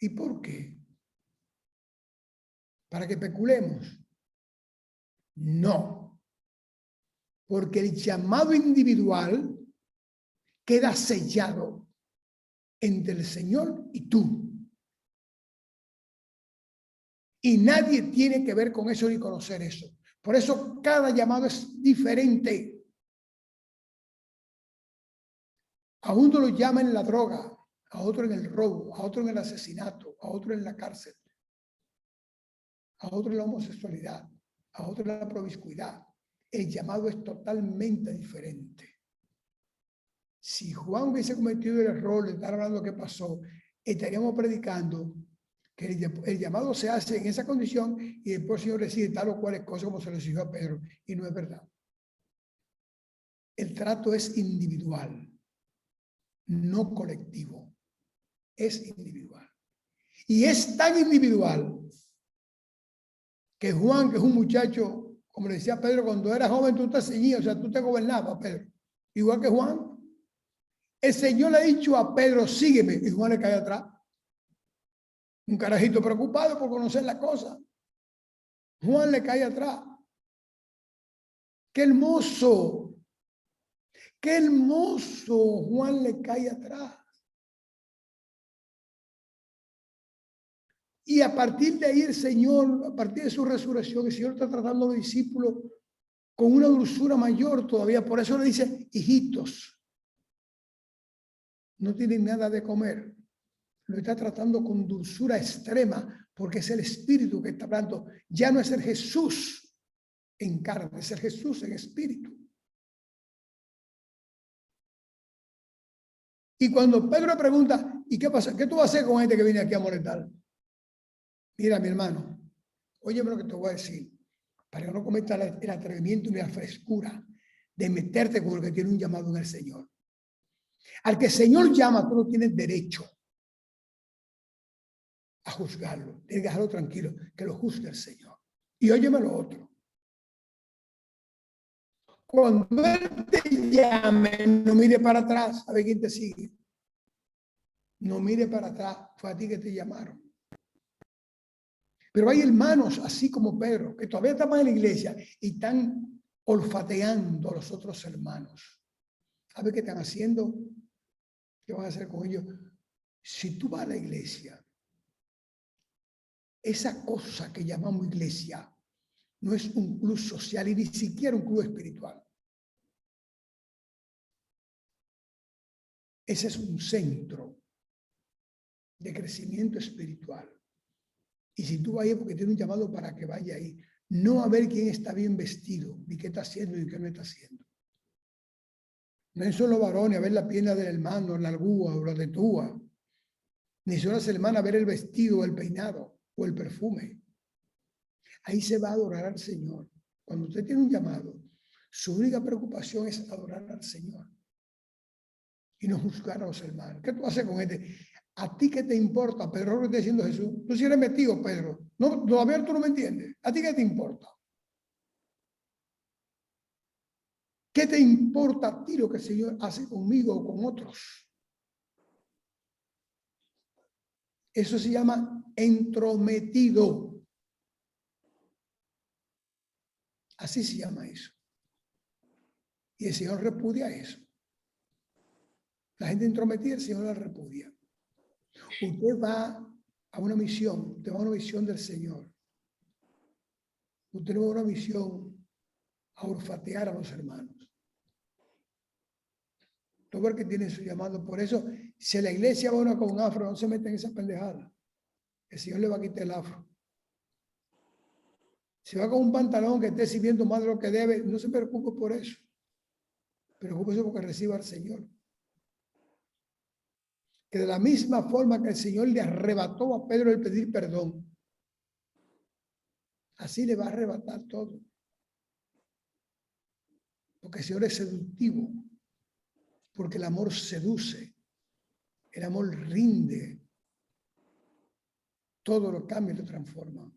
¿Y por qué? ¿Para que especulemos? No. Porque el llamado individual queda sellado entre el Señor y tú. Y nadie tiene que ver con eso ni conocer eso. Por eso cada llamado es diferente. A uno lo llama en la droga, a otro en el robo, a otro en el asesinato, a otro en la cárcel, a otro en la homosexualidad, a otro en la promiscuidad. El llamado es totalmente diferente. Si Juan hubiese cometido el error de estar hablando qué pasó, estaríamos predicando que el llamado se hace en esa condición y después el Señor decide tal o cual cosa como se le exigió a Pedro. Y no es verdad. El trato es individual, no colectivo. Es individual. Y es tan individual que Juan, que es un muchacho, como le decía Pedro, cuando era joven tú te ceñías, o sea, tú te gobernabas, Pedro. Igual que Juan. El Señor le ha dicho a Pedro, sígueme, y Juan le cae atrás. Un carajito preocupado por conocer la cosa. Juan le cae atrás. ¡Qué hermoso! ¡Qué hermoso! Juan le cae atrás. Y a partir de ahí el Señor, a partir de su resurrección, el Señor está tratando a los discípulos con una dulzura mayor todavía. Por eso le dice, hijitos, no tienen nada de comer. Lo está tratando con dulzura extrema, porque es el Espíritu que está hablando. Ya no es el Jesús en carne, es el Jesús en espíritu. Y cuando Pedro pregunta, ¿y qué pasa? ¿Qué tú vas a hacer con este que viene aquí a molestar? Mira, mi hermano, óyeme lo que te voy a decir, para que no cometa el atrevimiento ni la frescura de meterte con el que tiene un llamado en el Señor. Al que el Señor llama, tú no tienes derecho a juzgarlo. Tienes que dejarlo tranquilo, que lo juzgue el Señor. Y óyeme lo otro. Cuando Él te llame, no mire para atrás, a ver quién te sigue. No mire para atrás, fue a ti que te llamaron. Pero hay hermanos, así como Pedro, que todavía están en la iglesia y están olfateando a los otros hermanos. ¿Sabe qué están haciendo? ¿Qué van a hacer con ellos? Si tú vas a la iglesia, esa cosa que llamamos iglesia no es un club social y ni siquiera un club espiritual. Ese es un centro de crecimiento espiritual. Y si tú vas ahí porque tiene un llamado para que vaya ahí, no a ver quién está bien vestido, ni qué está haciendo y qué no está haciendo. No es solo varones a ver la pierna del hermano, la algua o la de túa, ni son las hermanas a ver el vestido, el peinado o el perfume. Ahí se va a adorar al Señor. Cuando usted tiene un llamado, su única preocupación es adorar al Señor y no juzgar a los hermanos. ¿Qué tú haces con este? ¿A ti qué te importa, Pedro? Lo que está diciendo Jesús. Tú sí eres metido, Pedro. No, todavía tú no me entiendes. ¿A ti qué te importa? ¿Qué te importa a ti lo que el Señor hace conmigo o con otros? Eso se llama entrometido. Así se llama eso. Y el Señor repudia eso. La gente entrometida, el Señor la repudia. Usted va a una misión, usted va a una misión del Señor. Usted va a una misión a olfatear a los hermanos. Todo el que tiene su llamado. Por eso, si la iglesia va una con un afro, no se mete en esa pendejada. El Señor le va a quitar el afro. Si va con un pantalón que esté sirviendo más de lo que debe, no se preocupe por eso. Preocúpese porque reciba al Señor. Que de la misma forma que el Señor le arrebató a Pedro el pedir perdón, así le va a arrebatar todo. Porque el Señor es seductivo. Porque el amor seduce. El amor rinde. Todo lo cambia y lo transforma.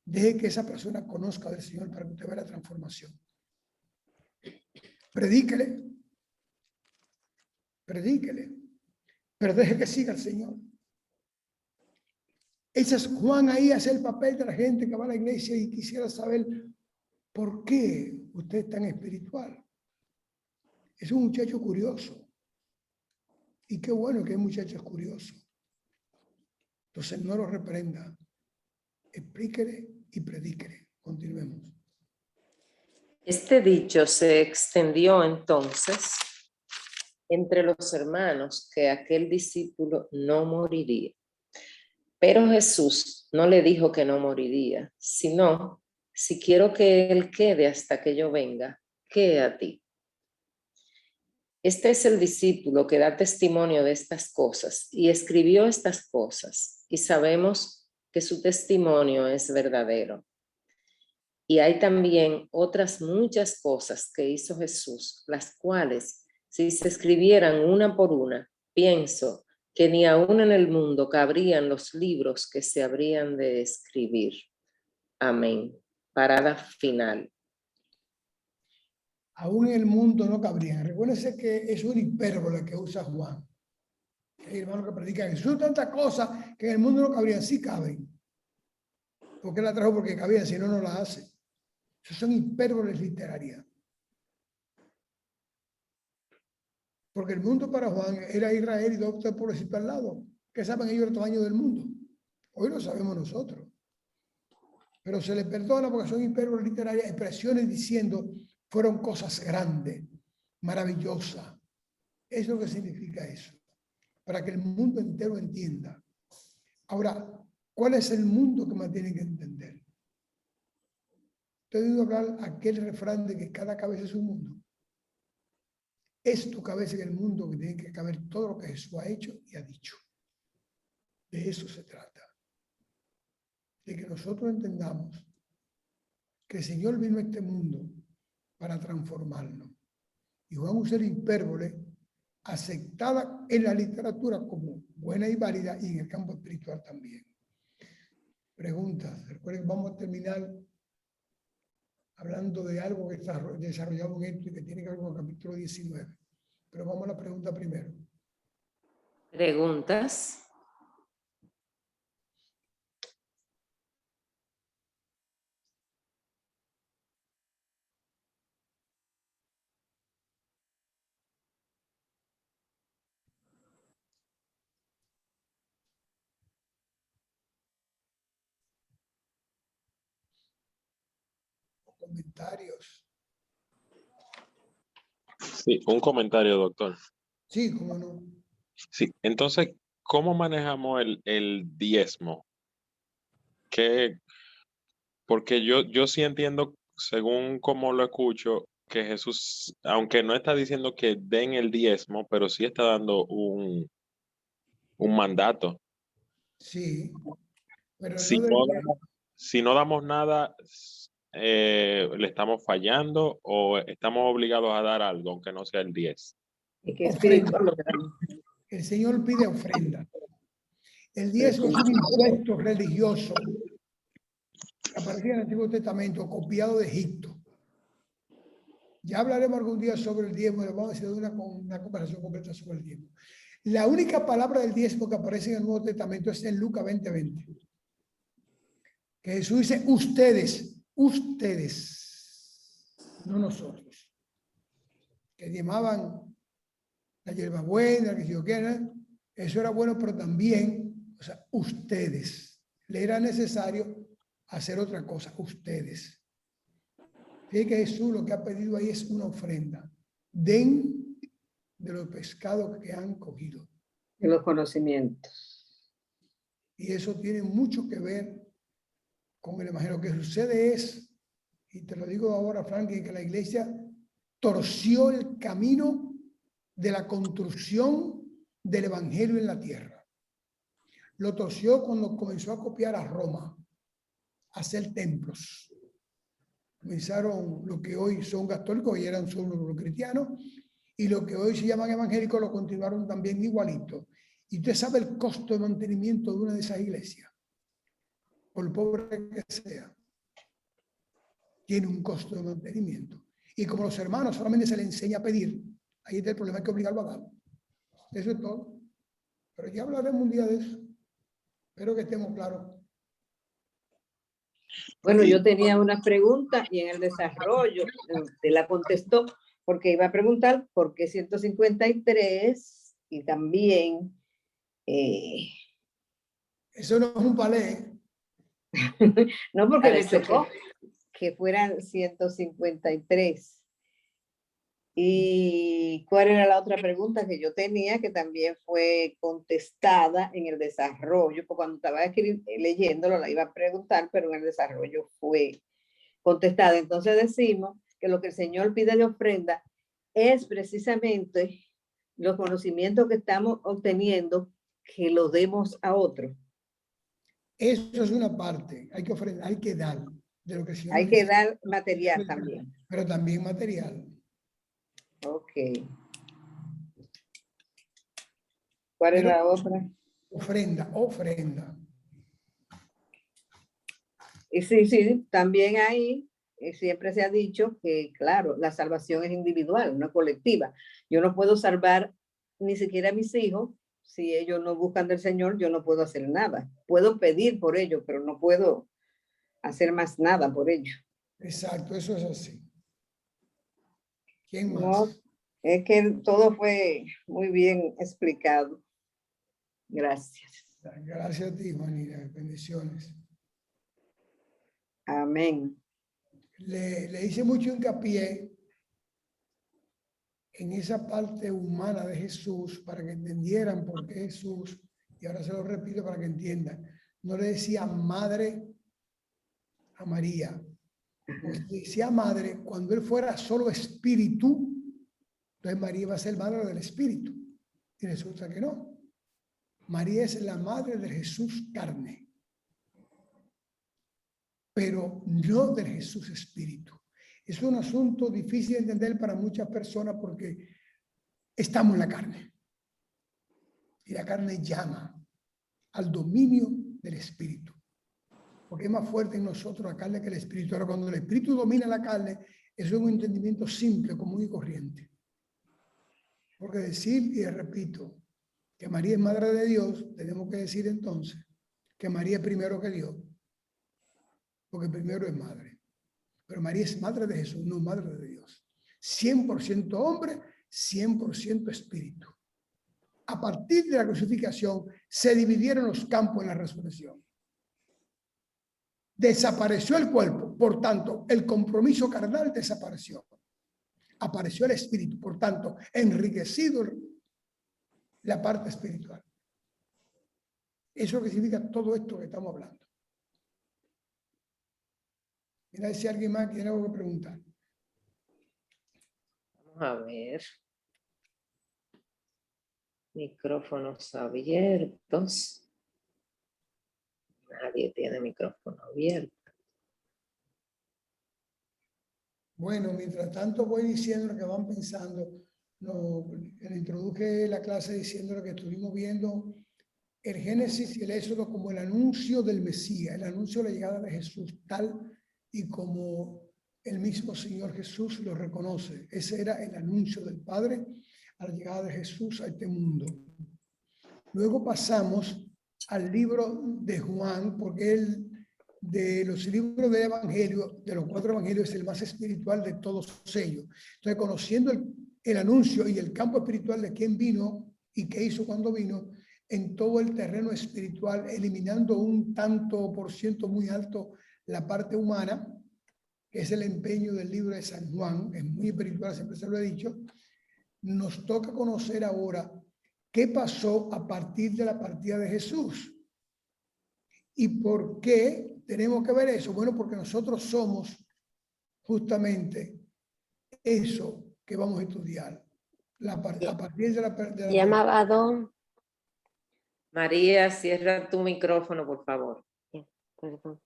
Deje que esa persona conozca del Señor para que usted vea la transformación. Predíquele. Predíquele. Pero deje que siga el Señor. Ese es Juan ahí, hace el papel de la gente que va a la iglesia y quisiera saber por qué usted es tan espiritual. Es un muchacho curioso. Y qué bueno que hay muchachos curiosos. Entonces no lo reprenda. Explíquele y predíquele. Continuemos. Este dicho se extendió entonces entre los hermanos que aquel discípulo no moriría. Pero Jesús no le dijo que no moriría, sino, si quiero que él quede hasta que yo venga, ¿qué a ti? Este es el discípulo que da testimonio de estas cosas y escribió estas cosas, y sabemos que su testimonio es verdadero. Y hay también otras muchas cosas que hizo Jesús, las cuales, si se escribieran una por una, pienso que ni aún en el mundo cabrían los libros que se habrían de escribir. Amén. Parada final. aún en el mundo no cabrían. Recuérdense que es una hipérbole que usa Juan. Hay hermanos que predican Jesús tantas cosas que en el mundo no cabrían. Sí caben. ¿Por qué la trajo? Porque cabían, si no, no la hace. Esas son hipérboles literarias. Porque el mundo para Juan era Israel y dos pueblos al lado. ¿Qué saben ellos del tamaño del mundo? Hoy lo sabemos nosotros. Pero se les perdona porque son hipérboles literarias, expresiones diciendo fueron cosas grandes, maravillosas. Es lo que significa eso. Para que el mundo entero entienda. Ahora, ¿cuál es el mundo que más tienen que entender? Te he oído hablar aquel refrán de que cada cabeza es un mundo. Es tu cabeza en el mundo que tiene que caber todo lo que Jesús ha hecho y ha dicho. De eso se trata. De que nosotros entendamos que el Señor vino a este mundo para transformarnos. Y Juan usa la hipérbole aceptada en la literatura como buena y válida y en el campo espiritual también. Preguntas. Recuerden que vamos a terminar hablando de algo que está desarrollado en esto y que tiene que ver con el capítulo 19. Pero vamos a la pregunta primero. ¿Preguntas? Comentarios. Sí, un comentario, doctor. Sí, cómo no. Sí, entonces, ¿cómo manejamos el diezmo? Porque yo sí entiendo, según como lo escucho, que Jesús, aunque no está diciendo que den el diezmo, pero sí está dando un mandato. Sí, pero Si no no debería. damos, si no damos nada, ¿le estamos fallando o estamos obligados a dar algo, aunque no sea el 10? Y que Ofrenda. espiritual lo que damos. El Señor pide ofrenda. El Pero diezmo es sí. un impuesto religioso que aparecía en el Antiguo Testamento, copiado de Egipto. Ya hablaremos algún día sobre el diezmo, le vamos a hacer una conversación completa sobre el diezmo. La única palabra del diezmo que aparece en el Nuevo Testamento es en Lucas 20:20. Que Jesús dice, ustedes, no nosotros. Que diezmaban la hierbabuena, que si yo quiera, eso era bueno, pero también, o sea, ustedes. Le era necesario hacer otra cosa, ustedes. Fíjense que Jesús lo que ha pedido ahí es una ofrenda. Den de los pescados que han cogido. De los conocimientos. Y eso tiene mucho que ver con el evangelio. Lo que sucede es, y te lo digo ahora, Franklin, que la iglesia torció el camino de la construcción del evangelio en la tierra. Lo torció cuando comenzó a copiar a Roma, a hacer templos. Comenzaron lo que hoy son católicos y eran solo los cristianos, y lo que hoy se llaman evangélicos lo continuaron también igualito. Y usted sabe el costo de mantenimiento de una de esas iglesias, por pobre que sea, tiene un costo de mantenimiento. Y como los hermanos solamente se les enseña a pedir, ahí está el problema, hay que obligarlo a dar. Eso es todo. Pero ya hablaremos un día de eso. Espero que estemos claros. Bueno, Sí. yo tenía una pregunta y en el desarrollo usted la contestó porque iba a preguntar por qué 153 y también Eso no es un palé. no porque me Parece tocó que fueran 153. ¿Y cuál era la otra pregunta que yo tenía que también fue contestada en el desarrollo? Porque cuando estaba leyéndolo la iba a preguntar, pero en el desarrollo fue contestada. Entonces decimos que lo que el Señor pide de ofrenda es precisamente los conocimientos que estamos obteniendo, que los demos a otros. Eso es una parte. Hay que ofrendar, hay que dar de lo que el Señor Hay nos que dice, dar material también. pero también material. Ok. ¿Cuál es Pero la otra? ofrenda. Y sí, también ahí siempre se ha dicho que, claro, la salvación es individual, no colectiva. Yo no puedo salvar ni siquiera a mis hijos. Si ellos no buscan del Señor, yo no puedo hacer nada. Puedo pedir por ellos, pero no puedo hacer más nada por ellos. Exacto, eso es así. ¿Quién más? No, es que todo fue muy bien explicado. Gracias. Gracias a ti, Juanita. Bendiciones. Amén. Le hice mucho hincapié en esa parte humana de Jesús para que entendieran por qué Jesús, y ahora se lo repito para que entiendan, no le decía madre a María. Pues decía madre cuando él fuera solo espíritu, entonces María iba a ser madre del espíritu. Y resulta que no. María es la madre de Jesús carne, pero no del Jesús espíritu. Es un asunto difícil de entender para muchas personas porque estamos en la carne. Y la carne llama al dominio del espíritu. Porque es más fuerte en nosotros la carne que el espíritu. Ahora, cuando el espíritu domina la carne, eso es un entendimiento simple, común y corriente. Porque decir, y repito, que María es madre de Dios, tenemos que decir entonces que María es primero que Dios. Porque primero es madre. Pero María es madre de Jesús, no madre de Dios. 100% hombre, 100% espíritu. A partir de la crucificación se dividieron los campos en la resurrección. Desapareció el cuerpo, por tanto, el compromiso carnal desapareció. Apareció el espíritu, por tanto, enriquecido la parte espiritual. Eso es lo que significa todo esto que estamos hablando. Mira si alguien más tiene algo que preguntar. Vamos a ver. Micrófonos abiertos. Nadie tiene micrófono abierto. Bueno, mientras tanto voy diciendo lo que van pensando. Le introduje la clase diciendo lo que estuvimos viendo el Génesis y el Éxodo como el anuncio del Mesías, el anuncio de la llegada de Jesús, tal y como el mismo Señor Jesús lo reconoce. Ese era el anuncio del Padre a la llegada de Jesús a este mundo. Luego pasamos al libro de Juan, porque de los libros del Evangelio, de los 4 Evangelios, es el más espiritual de todos ellos. Entonces, conociendo el anuncio y el campo espiritual de quién vino y qué hizo cuando vino, en todo el terreno espiritual, eliminando un tanto por ciento muy alto la parte humana, que es el empeño del libro de San Juan, es muy espiritual, siempre se lo he dicho. Nos toca conocer ahora qué pasó a partir de la partida de Jesús. ¿Y por qué tenemos que ver eso? Bueno, porque nosotros somos justamente eso que vamos a estudiar. A partir de la Llamaba a Don. María, cierra tu micrófono, por favor. Perdón.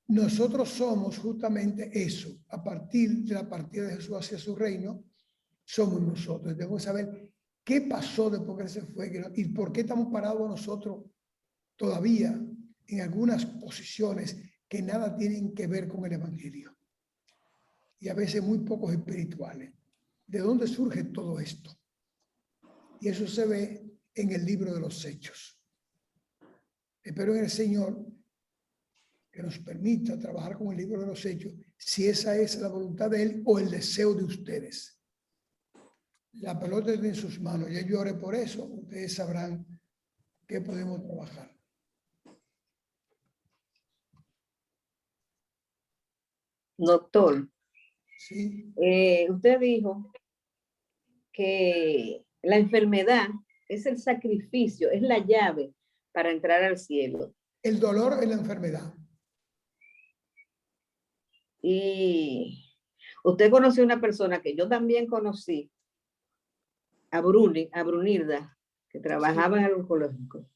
Nosotros somos justamente eso. A partir de la partida de Jesús hacia su reino, somos nosotros. Debemos saber qué pasó después que él se fue y por qué estamos parados nosotros todavía en algunas posiciones que nada tienen que ver con el Evangelio. Y a veces muy pocos espirituales. ¿De dónde surge todo esto? Y eso se ve en el libro de los Hechos. Espero en el Señor que nos permita trabajar con el libro de los Hechos, si esa es la voluntad de Él o el deseo de ustedes. La pelota está en sus manos. Ya yo oré por eso. Ustedes sabrán qué podemos trabajar. Doctor, ¿Sí? usted dijo que la enfermedad es el sacrificio, es la llave para entrar al cielo. El dolor es la enfermedad. Y usted conoció una persona que yo también conocí, a Brunilda, que trabajaba en el oncológico.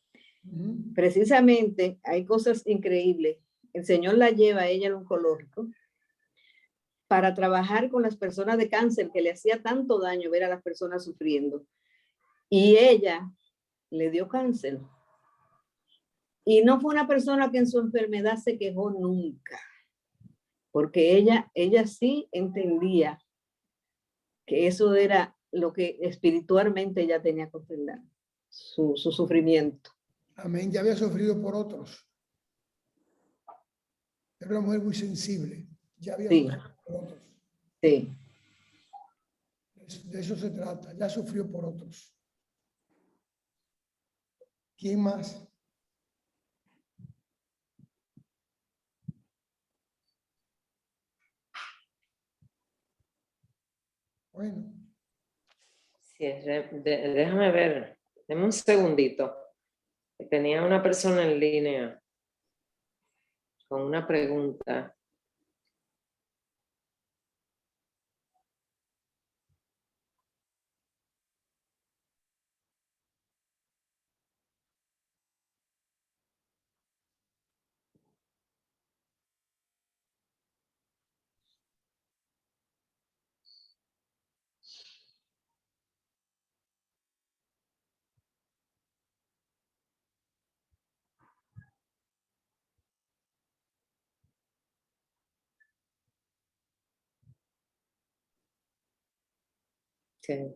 Precisamente hay cosas increíbles. El Señor la lleva a ella al oncológico para trabajar con las personas de cáncer, que le hacía tanto daño ver a las personas sufriendo. Y ella le dio cáncer. Y no fue una persona que en su enfermedad se quejó nunca. porque ella sí entendía que eso era lo que espiritualmente ella tenía que ofrendar, su sufrimiento. Amén. Ya había sufrido por otros. Era una mujer muy sensible. Ya había Sí. sufrido por otros. Sí. De eso se trata. Ya sufrió por otros. ¿Quién más? Bueno. Sí, déjame ver, dame un segundito. Tenía una persona en línea con una pregunta. Sí.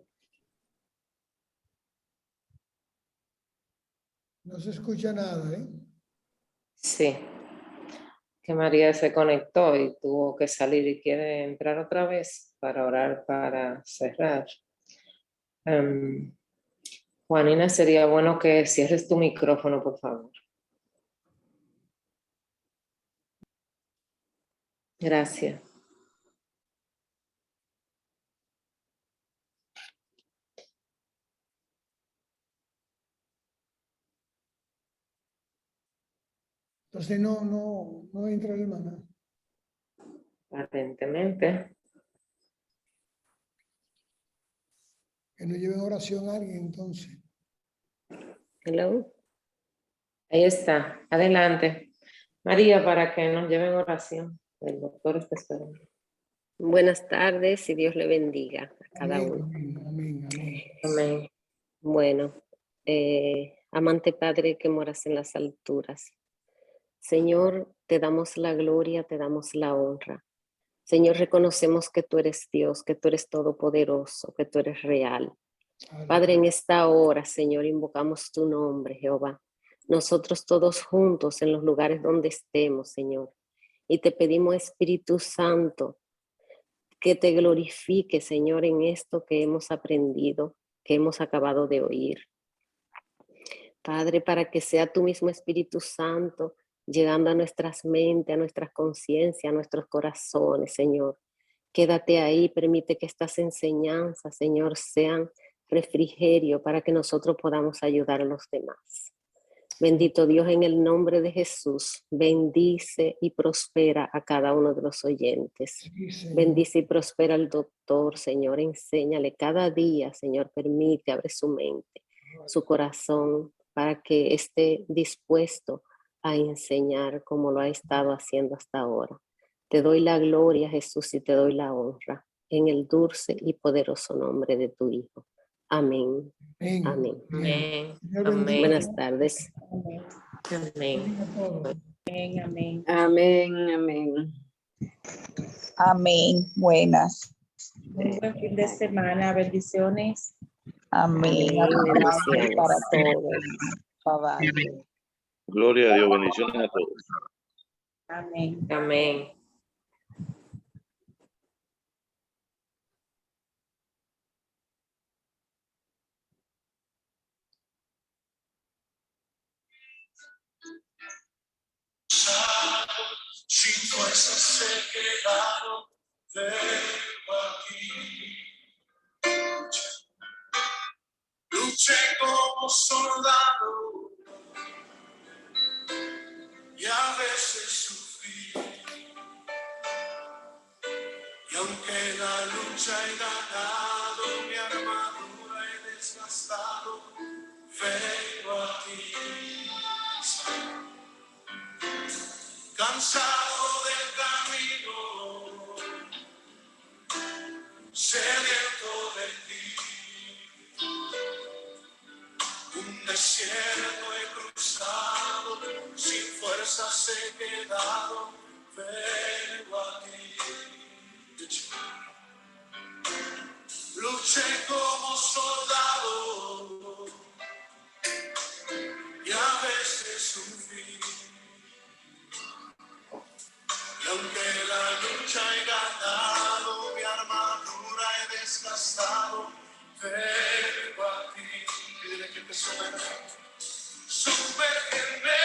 No se escucha nada, ¿eh? Sí, que María se conectó y tuvo que salir y quiere entrar otra vez para orar, para cerrar. Juanina, sería bueno que cierres tu micrófono, por favor. Gracias. Entonces no entra la hermana. Aparentemente. Que no lleven oración a alguien entonces. Hello. Ahí está. Adelante. María, para que nos lleven oración. El doctor está esperando. Buenas tardes y Dios le bendiga a cada Amén, uno. amén, amén, amén. Amén. Bueno, amante Padre que moras en las alturas, Señor, te damos la gloria, te damos la honra. Señor, reconocemos que tú eres Dios, que tú eres todopoderoso, que tú eres real. Padre, en esta hora, Señor, invocamos tu nombre, Jehová. Nosotros todos juntos en los lugares donde estemos, Señor. Y te pedimos, Espíritu Santo, que te glorifique, Señor, en esto que hemos aprendido, que hemos acabado de oír. Padre, para que sea tu mismo Espíritu Santo llegando a nuestras mentes, a nuestras conciencias, a nuestros corazones, Señor. Quédate ahí, permite que estas enseñanzas, Señor, sean refrigerio para que nosotros podamos ayudar a los demás. Bendito Dios, en el nombre de Jesús, bendice y prospera a cada uno de los oyentes. Sí, Bendice y prospera al doctor, Señor, enséñale cada día, Señor, permite, abre su mente, su corazón, para que esté dispuesto a enseñar como lo ha estado haciendo hasta ahora. Te doy la gloria, Jesús, y te doy la honra, en el dulce y poderoso nombre de tu Hijo. Amén. Amén. Amén. Amén. Señor, Amén. bendiga Buenas tardes. Amén. a todos. Amén, amén. Amén, amén. Amén. Buenas. Un buen fin de semana. Bendiciones. Amén. Amén. Bendiciones. Para todos. Bye bye. Gloria a Dios, bendiciones a todos. Amén. Amén. Sin fuerzas se quedaron, vengo aquí. Luché como soldado y a veces sufrí. Y aunque la lucha he ganado, mi armadura he desgastado, vengo aquí. Cansado del camino, sediento de ti. Un desierto he cruzado, sin fuerzas he quedado, vengo a ti. Luché como soldado y a veces sufrí. Y aunque la lucha he ganado, mi armadura he desgastado, vengo a ti. Pídele que te suene. Sumérgeme